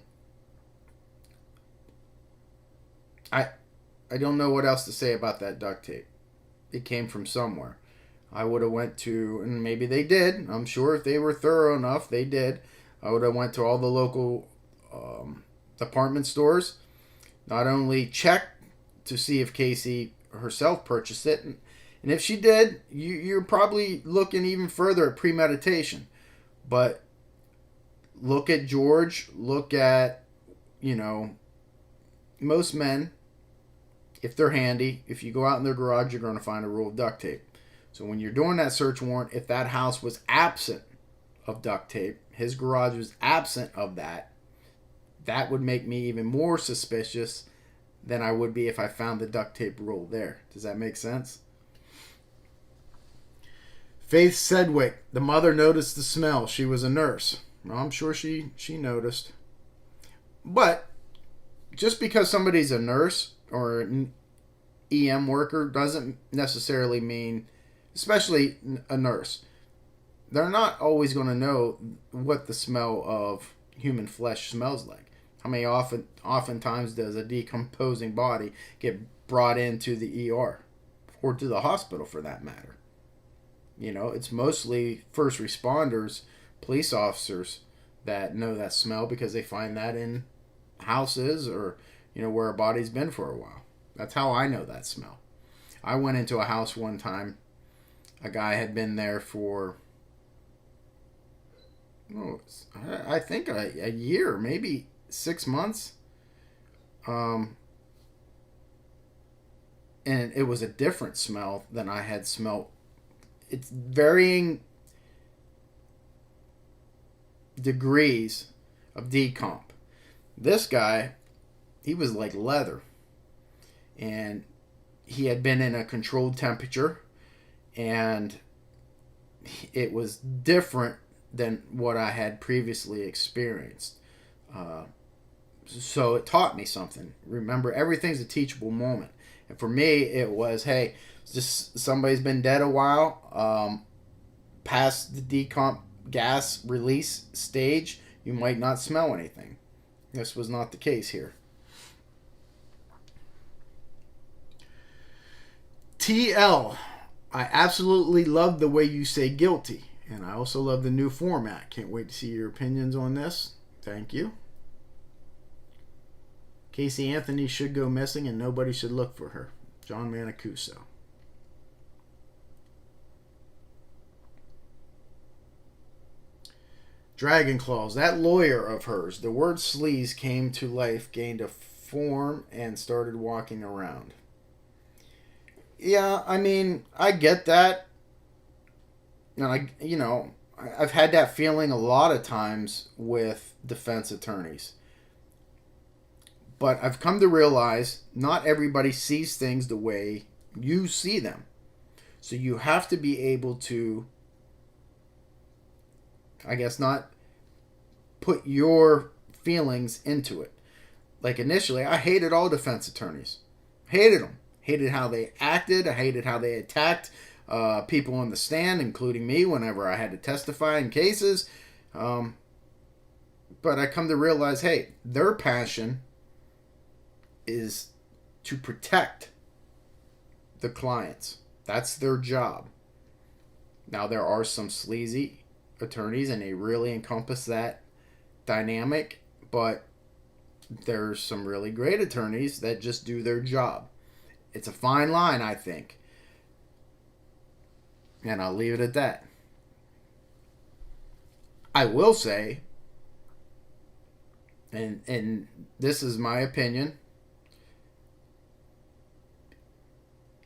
I don't know what else to say about that duct tape. It came from somewhere. I would have went to, and maybe they did. I'm sure if they were thorough enough, they did. I would have went to all the local department stores. Not only checked to see if Casey herself purchased it, and if she did, you're probably looking even further at premeditation. But look at George. Look at, most men. If they're handy, if you go out in their garage, you're going to find a roll of duct tape. So when you're doing that search warrant, if that house was absent of duct tape, his garage was absent of that, that would make me even more suspicious than I would be if I found the duct tape roll there. Does that make sense? Faith Sedgwick, the mother noticed the smell. She was a nurse. Well, I'm sure she noticed. But just because somebody's a nurse or an EM worker doesn't necessarily mean, especially a nurse, they're not always going to know what the smell of human flesh smells like. How many oftentimes does a decomposing body get brought into the ER or to the hospital for that matter? It's mostly first responders, police officers that know that smell because they find that in houses or where a body's been for a while. That's how I know that smell. I went into a house one time. A guy had been there for, I think a year, maybe 6 months. And it was a different smell than I had smelled. It's varying degrees of decomp. This guy, he was like leather. And he had been in a controlled temperature. And it was different than what I had previously experienced. So it taught me something. Remember, everything's a teachable moment. And for me, it was, hey, just somebody's been dead a while. Past the decomp gas release stage, you might not smell anything. This was not the case here. TL, I absolutely love the way you say guilty, and I also love the new format. Can't wait to see your opinions on this. Thank you. Casey Anthony should go missing and nobody should look for her. John Mancuso. Dragon Claws, that lawyer of hers, the word sleaze came to life, gained a form, and started walking around. Yeah, I mean, I get that. And I've had that feeling a lot of times with defense attorneys. But I've come to realize not everybody sees things the way you see them. So you have to be able to, I guess, not put your feelings into it. Like initially, I hated all defense attorneys. Hated them. Hated how they acted. I hated how they attacked people on the stand, including me, whenever I had to testify in cases. But I come to realize, hey, their passion is to protect the clients. That's their job. Now, there are some sleazy attorneys, and they really encompass that dynamic, but there's some really great attorneys that just do their job. It's a fine line, I think. And I'll leave it at that. I will say, and this is my opinion,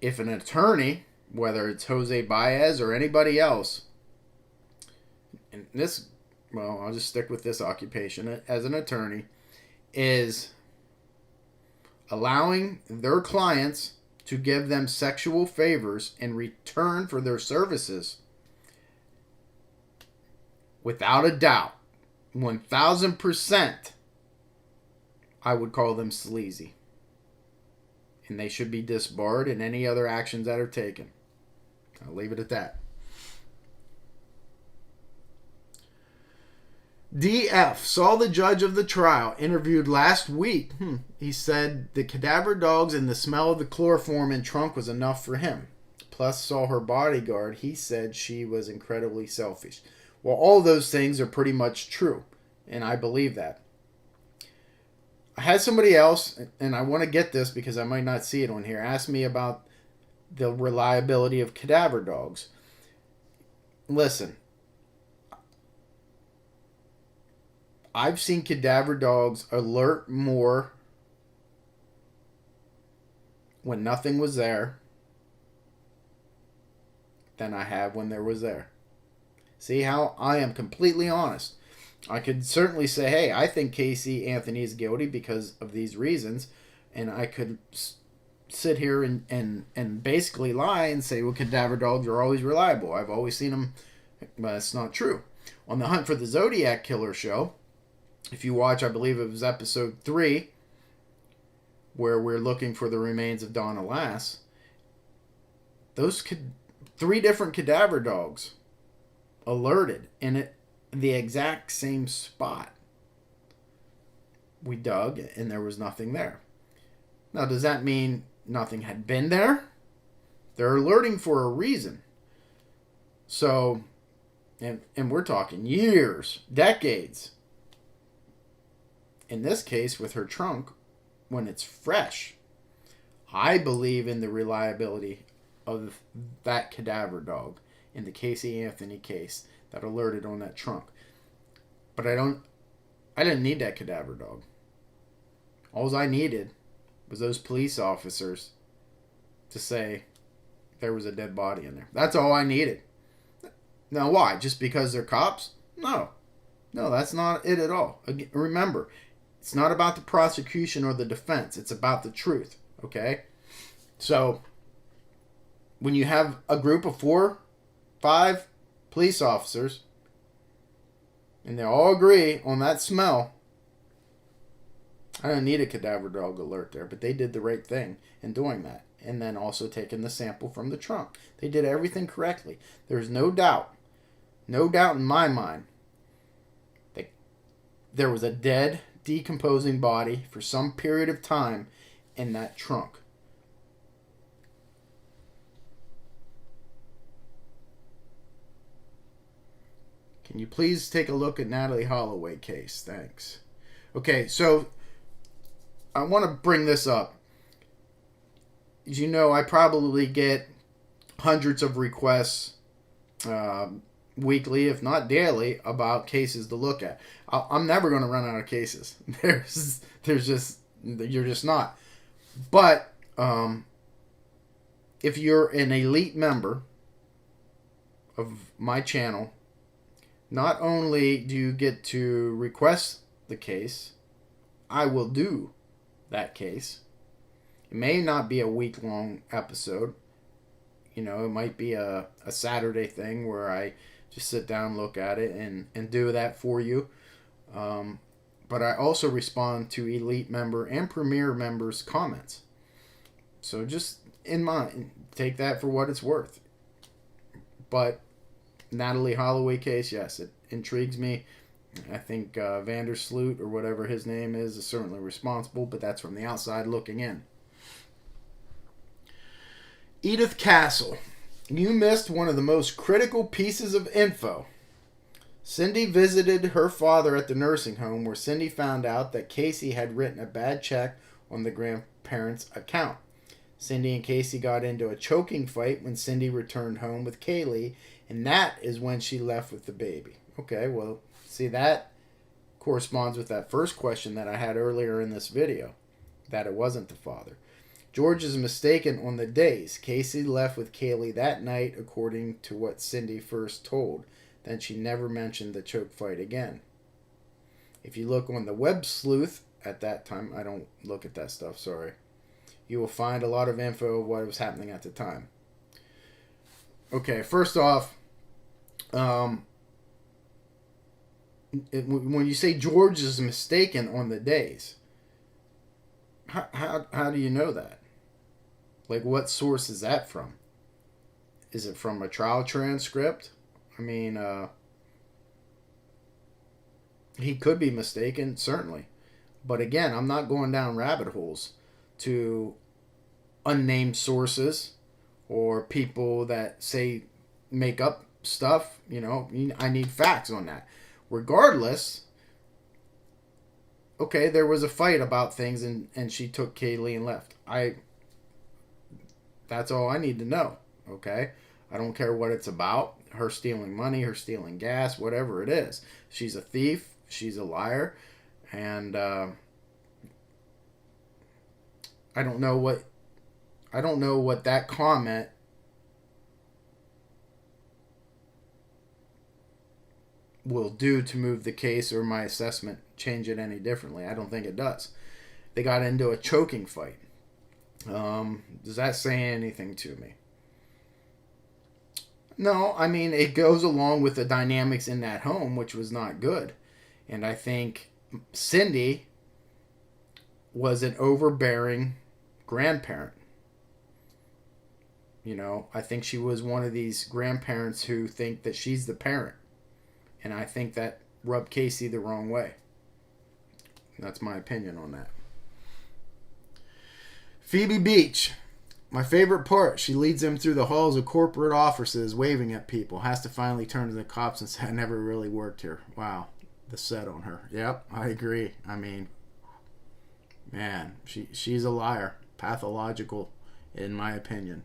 if an attorney, whether it's Jose Baez or anybody else, and this, well, I'll just stick with this occupation as an attorney, is allowing their clients to give them sexual favors in return for their services, without a doubt, 1000%, I would call them sleazy. And they should be disbarred and any other actions that are taken. I'll leave it at that. DF saw the judge of the trial, interviewed last week. He said the cadaver dogs and the smell of the chloroform in trunk was enough for him. Plus saw her bodyguard. He said she was incredibly selfish. Well, all those things are pretty much true, and I believe that. I had somebody else, and I want to get this because I might not see it on here, ask me about the reliability of cadaver dogs. Listen, I've seen cadaver dogs alert more when nothing was there than I have when there was there. See how I am completely honest. I could certainly say, hey, I think Casey Anthony is guilty because of these reasons, and I could sit here and basically lie and say, well, cadaver dogs are always reliable. I've always seen them, but it's not true. On the Hunt for the Zodiac Killer show, if you watch, I believe it was episode 3, where we're looking for the remains of Donna Lass, those 3 different cadaver dogs alerted in the exact same spot. We dug and there was nothing there. Now, does that mean nothing had been there? They're alerting for a reason. So, and we're talking years, decades. In this case, with her trunk, when it's fresh, I believe in the reliability of that cadaver dog in the Casey Anthony case that alerted on that trunk. But I didn't need that cadaver dog. All I needed was those police officers to say there was a dead body in there. That's all I needed. Now why? Just because they're cops? No, that's not it at all. Remember, it's not about the prosecution or the defense. It's about the truth, okay? So, when you have a group of 4, 5 police officers, and they all agree on that smell, I don't need a cadaver dog alert there, but they did the right thing in doing that. And then also taking the sample from the trunk. They did everything correctly. There's no doubt in my mind that there was a dead decomposing body for some period of time in that trunk. Can you please take a look at Natalee Holloway case? Thanks. Okay, so I want to bring this up. As you know, I probably get hundreds of requests weekly, if not daily, about cases to look at. I'm never going to run out of cases. You're just not. But if you're an elite member of my channel, not only do you get to request the case, I will do that case. It may not be a week-long episode. You know, it might be a Saturday thing where I just sit down, look at it, and do that for you. But I also respond to elite member and premier members' comments. So just in mind, take that for what it's worth. But Natalee Holloway case, yes, it intrigues me. I think Vandersloot, or whatever his name is certainly responsible, but that's from the outside looking in. Edith Castle, you missed one of the most critical pieces of info. Cindy visited her father at the nursing home, where Cindy found out that Casey had written a bad check on the grandparents' account. Cindy and Casey got into a choking fight when Cindy returned home with Caylee, and that is when she left with the baby. Okay, well, see, that corresponds with that first question that I had earlier in this video, that it wasn't the father. George is mistaken on the days. Casey left with Caylee that night, according to what Cindy first told. Then she never mentioned the choke fight again. If you look on the web sleuth at that time, I don't look at that stuff, sorry, you will find a lot of info of what was happening at the time. Okay, first off, when you say George is mistaken on the days, how do you know that? Like, what source is that from? Is it from a trial transcript? I mean, he could be mistaken, certainly. But again, I'm not going down rabbit holes to unnamed sources or people that say make up stuff. You know, I need facts on that. Regardless, okay, there was a fight about things, and she took Caylee and left. That's all I need to know, okay? I don't care what it's about. Her stealing money, her stealing gas, whatever it is. She's a thief. She's a liar. And I don't know what that comment will do to move the case or my assessment, change it any differently. I don't think it does. They got into a choking fight. Does that say anything to me? No, I mean, it goes along with the dynamics in that home, which was not good. And I think Cindy was an overbearing grandparent. You know, I think she was one of these grandparents who think that she's the parent. And I think that rubbed Casey the wrong way. That's my opinion on that. Phoebe Beach. My favorite part. She leads them through the halls of corporate offices, waving at people. Has to finally turn to the cops and say, I never really worked here. Wow. The set on her. Yep, I agree. I mean, man, she's a liar. Pathological, in my opinion.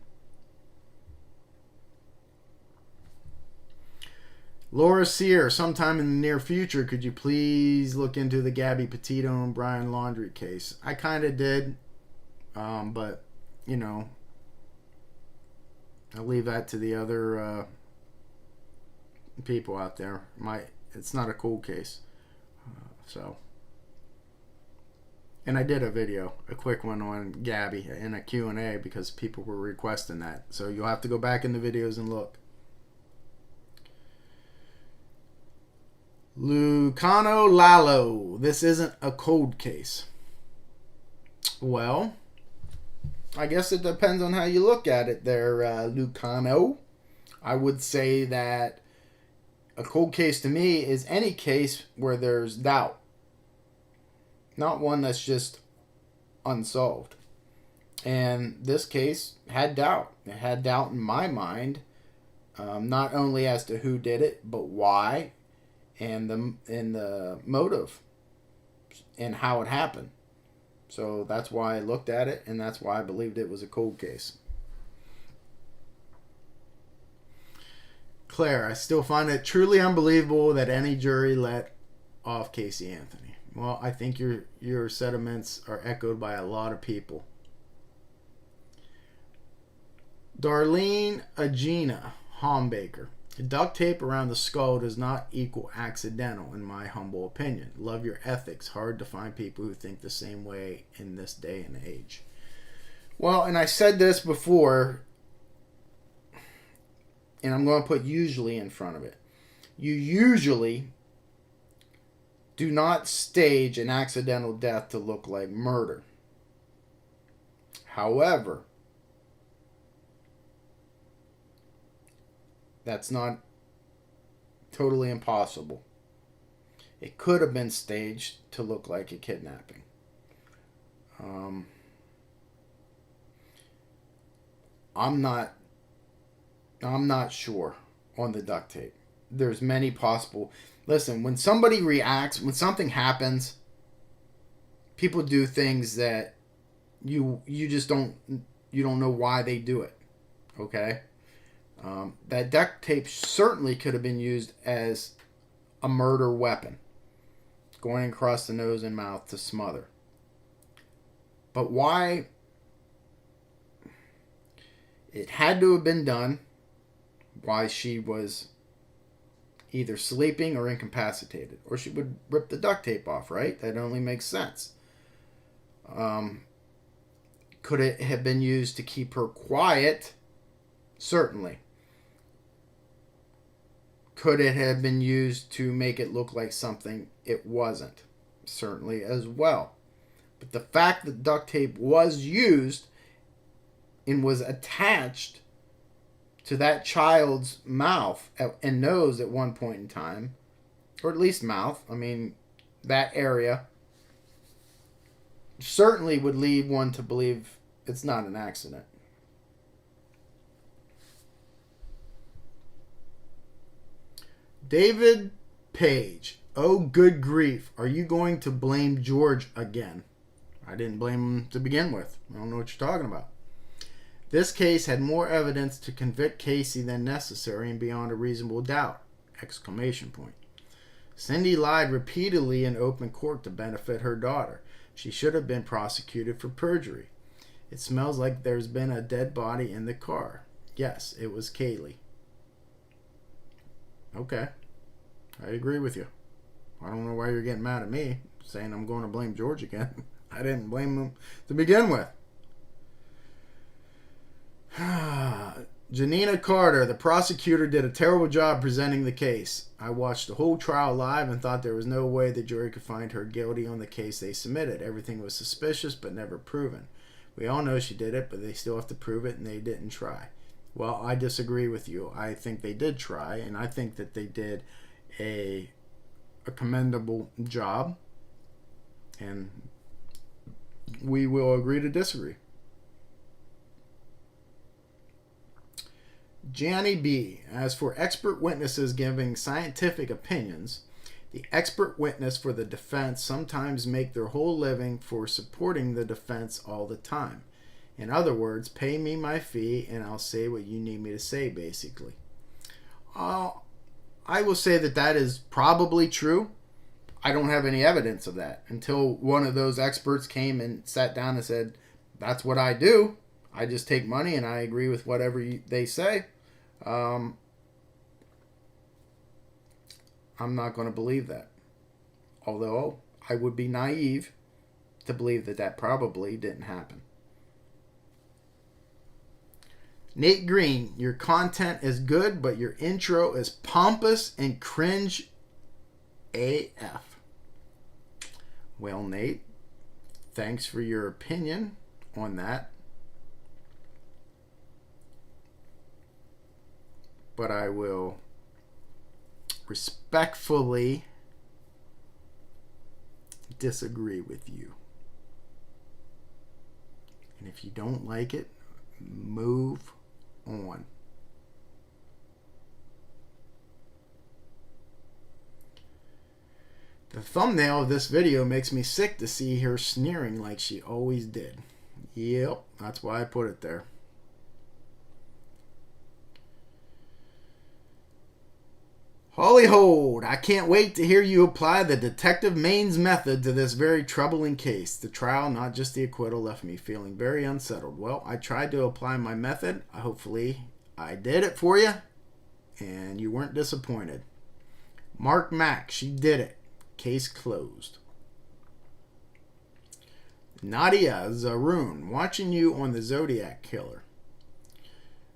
Laura Sear, sometime in the near future, could you please look into the Gabby Petito and Brian Laundrie case? I kind of did, but, you know, I'll leave that to the other people out there. It's not a cold case. And I did a video, a quick one on Gabby in a Q&A because people were requesting that. So you'll have to go back in the videos and look. Lucano Lalo. This isn't a cold case. Well, I guess it depends on how you look at it there, Lucano. I would say that a cold case to me is any case where there's doubt. not one that's just unsolved. And this case had doubt. It had doubt in my mind, not only as to who did it, but why, and the motive, and how it happened. So that's why I looked at it, and that's why I believed it was a cold case. Claire, I still find it truly unbelievable that any jury let off Casey Anthony. Well, I think your sentiments are echoed by a lot of people. Darlene Agena Hombaker. Duct tape around the skull does not equal accidental, in my humble opinion. Love your ethics. Hard to find people who think the same way in this day and age. Well, and I said this before, and I'm going to put usually in front of it. You usually do not stage an accidental death to look like murder. However, that's not totally impossible. It could have been staged to look like a kidnapping. I'm not sure on the duct tape. There's many possible. Listen, when somebody reacts, when something happens, people do things that you just don't know why they do it. Okay? That duct tape certainly could have been used as a murder weapon, going across the nose and mouth to smother. But why it had to have been done, why she was either sleeping or incapacitated, or she would rip the duct tape off, right? That only makes sense. Could it have been used to keep her quiet? Certainly. Could it have been used to make it look like something it wasn't? Certainly as well. But the fact that duct tape was used and was attached to that child's mouth and nose at one point in time, or at least mouth, I mean, that area, certainly would lead one to believe it's not an accident. David Page. Oh, good grief. Are you going to blame George again? I didn't blame him to begin with. I don't know what you're talking about. This case had more evidence to convict Casey than necessary and beyond a reasonable doubt! Exclamation point. Cindy lied repeatedly in open court to benefit her daughter. She should have been prosecuted for perjury. It smells like there's been a dead body in the car. Yes, it was Caylee. Okay. I agree with you. I don't know why you're getting mad at me, saying I'm going to blame George again. I didn't blame him to begin with. Janina Carter, the prosecutor, did a terrible job presenting the case. I watched the whole trial live and thought there was no way the jury could find her guilty on the case they submitted. Everything was suspicious but never proven. We all know she did it, but they still have to prove it, and they didn't try. Well, I disagree with you. I think they did try, and I think that they did a commendable job, and we will agree to disagree. Gianni B. As for expert witnesses giving scientific opinions, the expert witness for the defense sometimes make their whole living for supporting the defense all the time. In other words, pay me my fee and I'll say what you need me to say, basically. I will say that is probably true. I don't have any evidence of that until one of those experts came and sat down and said, that's what I do. I just take money and I agree with whatever they say. I'm not going to believe that. Although I would be naive to believe that probably didn't happen. Nate Green, your content is good, but your intro is pompous and cringe AF. Well, Nate, thanks for your opinion on that. But I will respectfully disagree with you. And if you don't like it, move on. The thumbnail of this video makes me sick to see her sneering like she always did. Yep, that's why I put it there. Holly Hold, I can't wait to hear you apply the detectivemains method to this very troubling case. The trial, not just the acquittal, left me feeling very unsettled. Well, I tried to apply my method. Hopefully, I did it for you, and you weren't disappointed. Mark Mack, she did it. Case closed. Nadia Zaroon, watching you on the Zodiac Killer.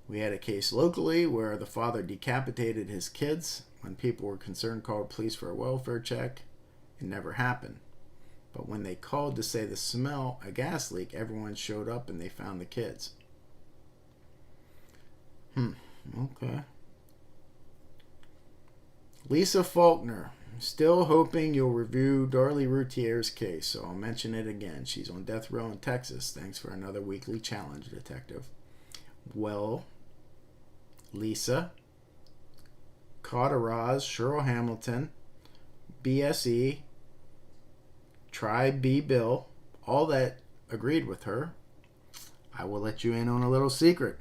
We had a case locally where the father decapitated his kids. When people were concerned, called police for a welfare check. It never happened. But when they called to say the smell a gas leak, everyone showed up and they found the kids. Okay. Lisa Faulkner, still hoping you'll review Darlie Routier's case, so I'll mention it again. She's on death row in Texas. Thanks for another weekly challenge, Detective. Well, Lisa, Cauteraz, Cheryl Hamilton, BSE, Tribe B Bill, all that agreed with her. I will let you in on a little secret.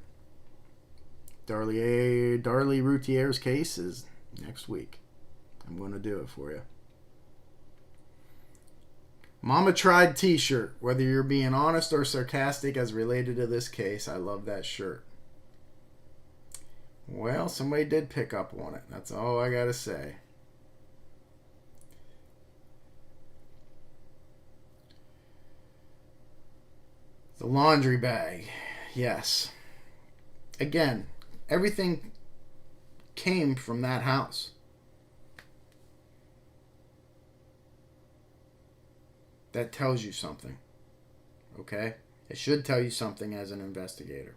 Darlie Routier's case is next week. I'm going to do it for you. Mama Tried t-shirt. Whether you're being honest or sarcastic as related to this case, I love that shirt. Well, somebody did pick up on it. That's all I got to say. The laundry bag. Yes. Again, everything came from that house. That tells you something. Okay? It should tell you something as an investigator.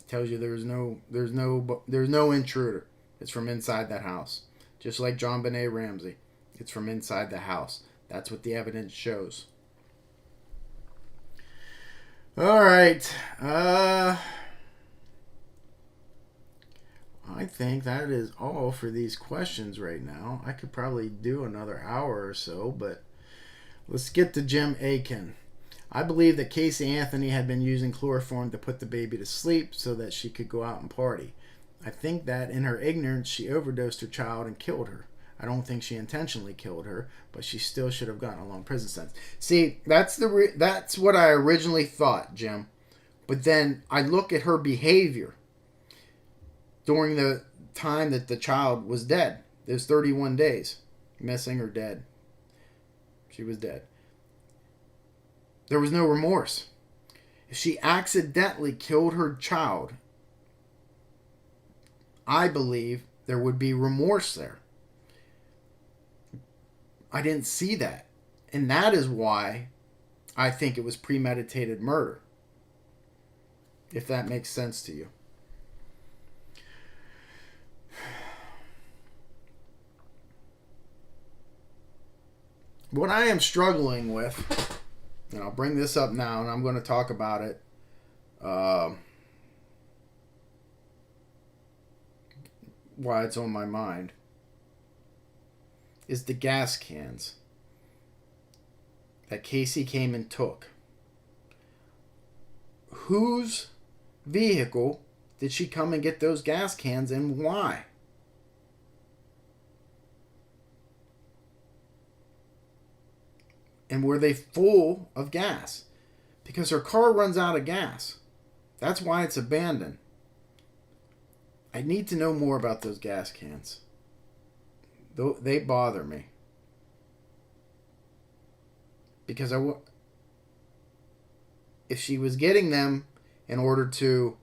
Tells you there's no intruder. It's from inside that house. Just like John Benet Ramsey. It's from inside the house. That's what the evidence shows. All right. I think that is all for these questions right now. I could probably do another hour or so, but let's get to Jim Aiken. I believe that Casey Anthony had been using chloroform to put the baby to sleep so that she could go out and party. I think that in her ignorance, she overdosed her child and killed her. I don't think she intentionally killed her, but she still should have gotten a long prison sentence. See, that's what I originally thought, Jim. But then I look at her behavior during the time that the child was dead. Those 31 days. Missing or dead. She was dead. There was no remorse. If she accidentally killed her child, I believe there would be remorse there. I didn't see that. And that is why I think it was premeditated murder. If that makes sense to you. What I am struggling with, and I'll bring this up now, and I'm going to talk about it. Why it's on my mind is the gas cans that Casey came and took. Whose vehicle did she come and get those gas cans, and why? And were they full of gas? Because her car runs out of gas. That's why it's abandoned. I need to know more about those gas cans. They bother me. Because if she was getting them in order to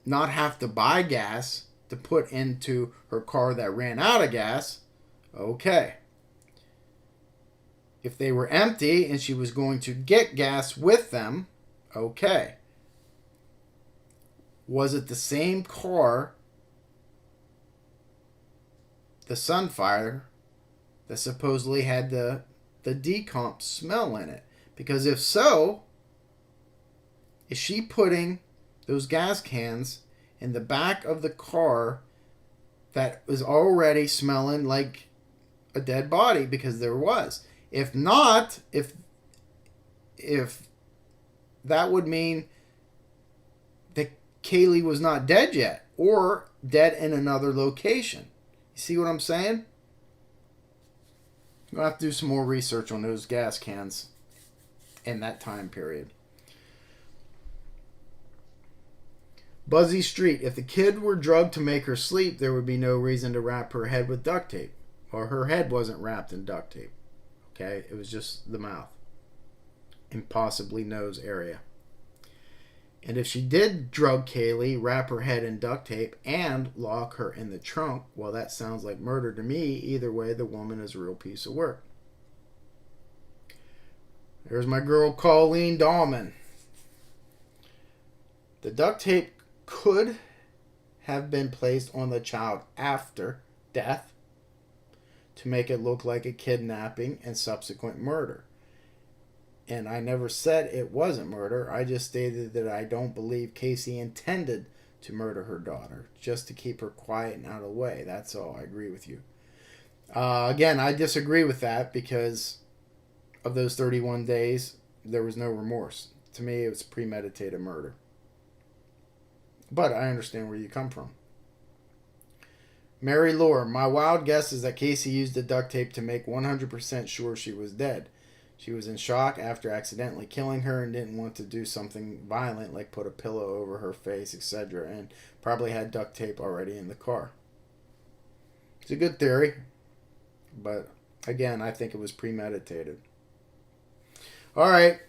not have to buy gas to put into her car that ran out of gas, okay. If they were empty and she was going to get gas with them, okay. was it the same car, the Sunfire, that supposedly had the decomp smell in it? Because if so, is she putting those gas cans in the back of the car that was already smelling like a dead body? Because there was. If not, if that would mean that Caylee was not dead yet, or dead in another location. You see what I'm saying? We'll have to do some more research on those gas cans in that time period. Buzzy Street. If the kid were drugged to make her sleep, there would be no reason to wrap her head with duct tape. Or her head wasn't wrapped in duct tape. Okay? It was just the mouth. And possibly nose area. And if she did drug Caylee, wrap her head in duct tape, and lock her in the trunk, well, that sounds like murder to me. Either way, the woman is a real piece of work. There's my girl, Colleen Dahlman. The duct tape could have been placed on the child after death to make it look like a kidnapping and subsequent murder. And I never said it wasn't murder. I just stated that I don't believe Casey intended to murder her daughter, just to keep her quiet and out of the way. That's all. I agree with you. Again, I disagree with that because of those 31 days, there was no remorse. To me, it was premeditated murder. But I understand where you come from. Mary Lore, my wild guess is that Casey used the duct tape to make 100% sure she was dead. She was in shock after accidentally killing her and didn't want to do something violent like put a pillow over her face, etc. And probably had duct tape already in the car. It's a good theory. But again, I think it was premeditated. Alright.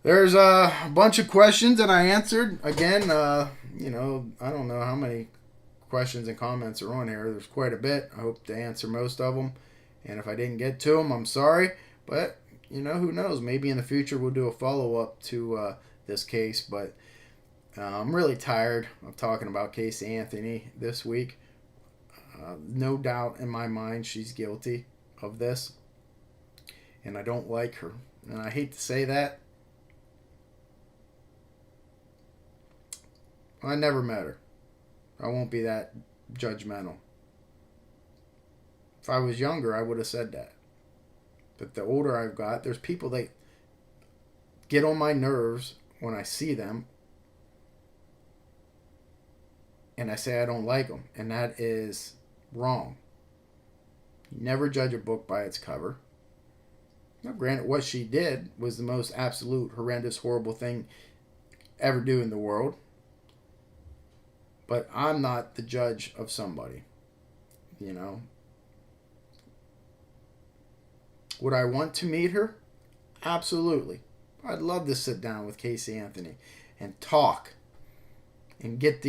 There's a bunch of questions that I answered. Again, I don't know how many questions and comments are on here. There's quite a bit. I hope to answer most of them. And if I didn't get to them, I'm sorry. But, who knows? Maybe in the future we'll do a follow-up to this case. But I'm really tired of talking about Casey Anthony this week. No doubt in my mind she's guilty of this. And I don't like her. And I hate to say that. I never met her. I won't be that judgmental. If I was younger, I would have said that. But the older I've got, there's people that get on my nerves when I see them. And I say I don't like them. And that is wrong. You never judge a book by its cover. Now, granted, what she did was the most absolute, horrendous, horrible thing ever do in the world. But I'm not the judge of somebody. Would I want to meet her? Absolutely. I'd love to sit down with Casey Anthony and talk and get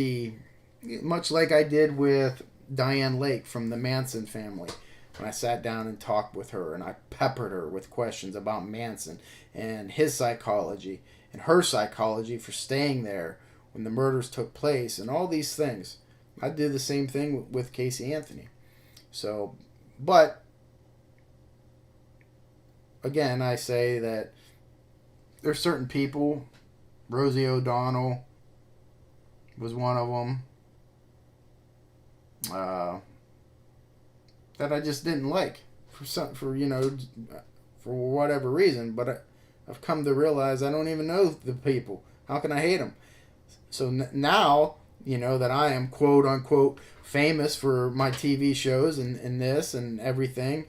much like I did with Diane Lake from the Manson family. When I sat down and talked with her and I peppered her with questions about Manson and his psychology and her psychology for staying there when the murders took place and all these things. I did the same thing with Casey Anthony. So, but again, I say that there's certain people, Rosie O'Donnell was one of them, that I just didn't like for whatever reason. But I've come to realize I don't even know the people. How can I hate them? So now, that I am quote unquote famous for my TV shows and this and everything,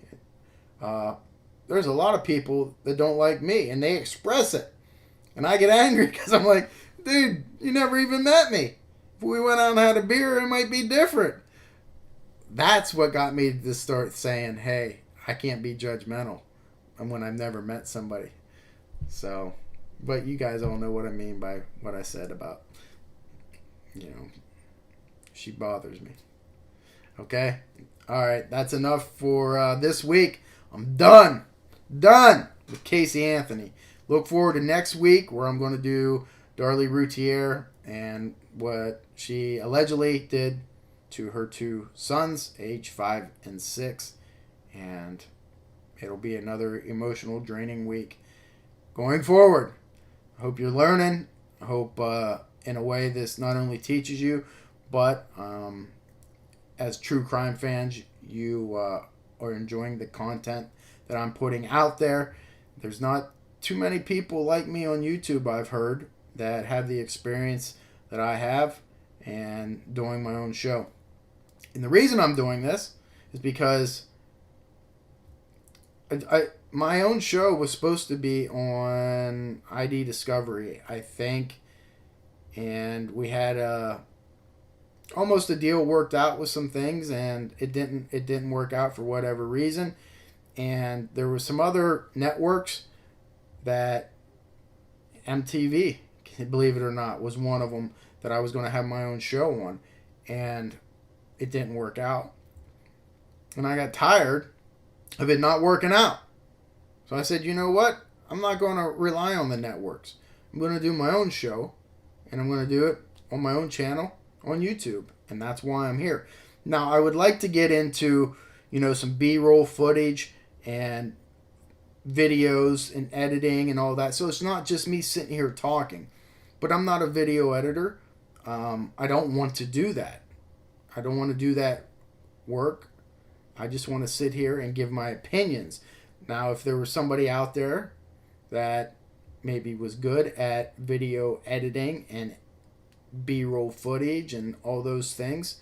there's a lot of people that don't like me, and they express it. And I get angry because I'm like, dude, you never even met me. If we went out and had a beer, it might be different. That's what got me to start saying, hey, I can't be judgmental when I've never met somebody. So, but you guys all know what I mean by what I said about, she bothers me. Okay? All right, that's enough for this week. I'm done with Casey Anthony. Look forward to next week where I'm going to do Darlie Routier and what she allegedly did to her two sons, age 5 and 6. And it'll be another emotional, draining week going forward. I hope you're learning. I hope in a way this not only teaches you, but as true crime fans, you are enjoying the content that I'm putting out there. There's not too many people like me on YouTube, I've heard, that have the experience that I have and doing my own show. And the reason I'm doing this is because my own show was supposed to be on ID Discovery, I think, and we had almost a deal worked out with some things, and it didn't work out for whatever reason. And there were some other networks that MTV, believe it or not, was one of them that I was going to have my own show on, and it didn't work out. And I got tired of it not working out. So I said, you know what? I'm not going to rely on the networks. I'm going to do my own show, and I'm going to do it on my own channel on YouTube, and that's why I'm here. Now, I would like to get into, some B-roll footage and videos and editing and all that. So it's not just me sitting here talking. But I'm not a video editor. I don't want to do that. I don't want to do that work. I just want to sit here and give my opinions. Now, if there was somebody out there that maybe was good at video editing and B-roll footage and all those things,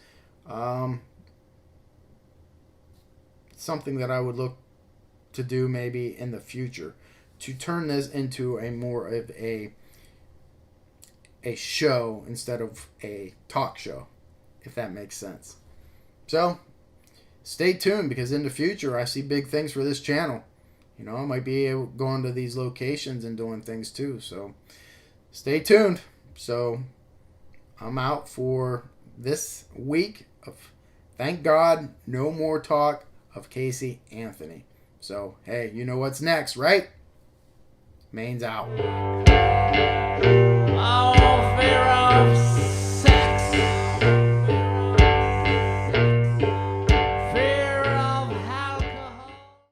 something that I would look to do maybe in the future, to turn this into a more of a show instead of a talk show, if that makes sense. So stay tuned, because in the future I see big things for this channel. I might be able going to these locations and doing things too. So stay tuned. So I'm out for this week of, thank God, no more talk of Casey Anthony. So, hey, you know what's next, right? Mains out.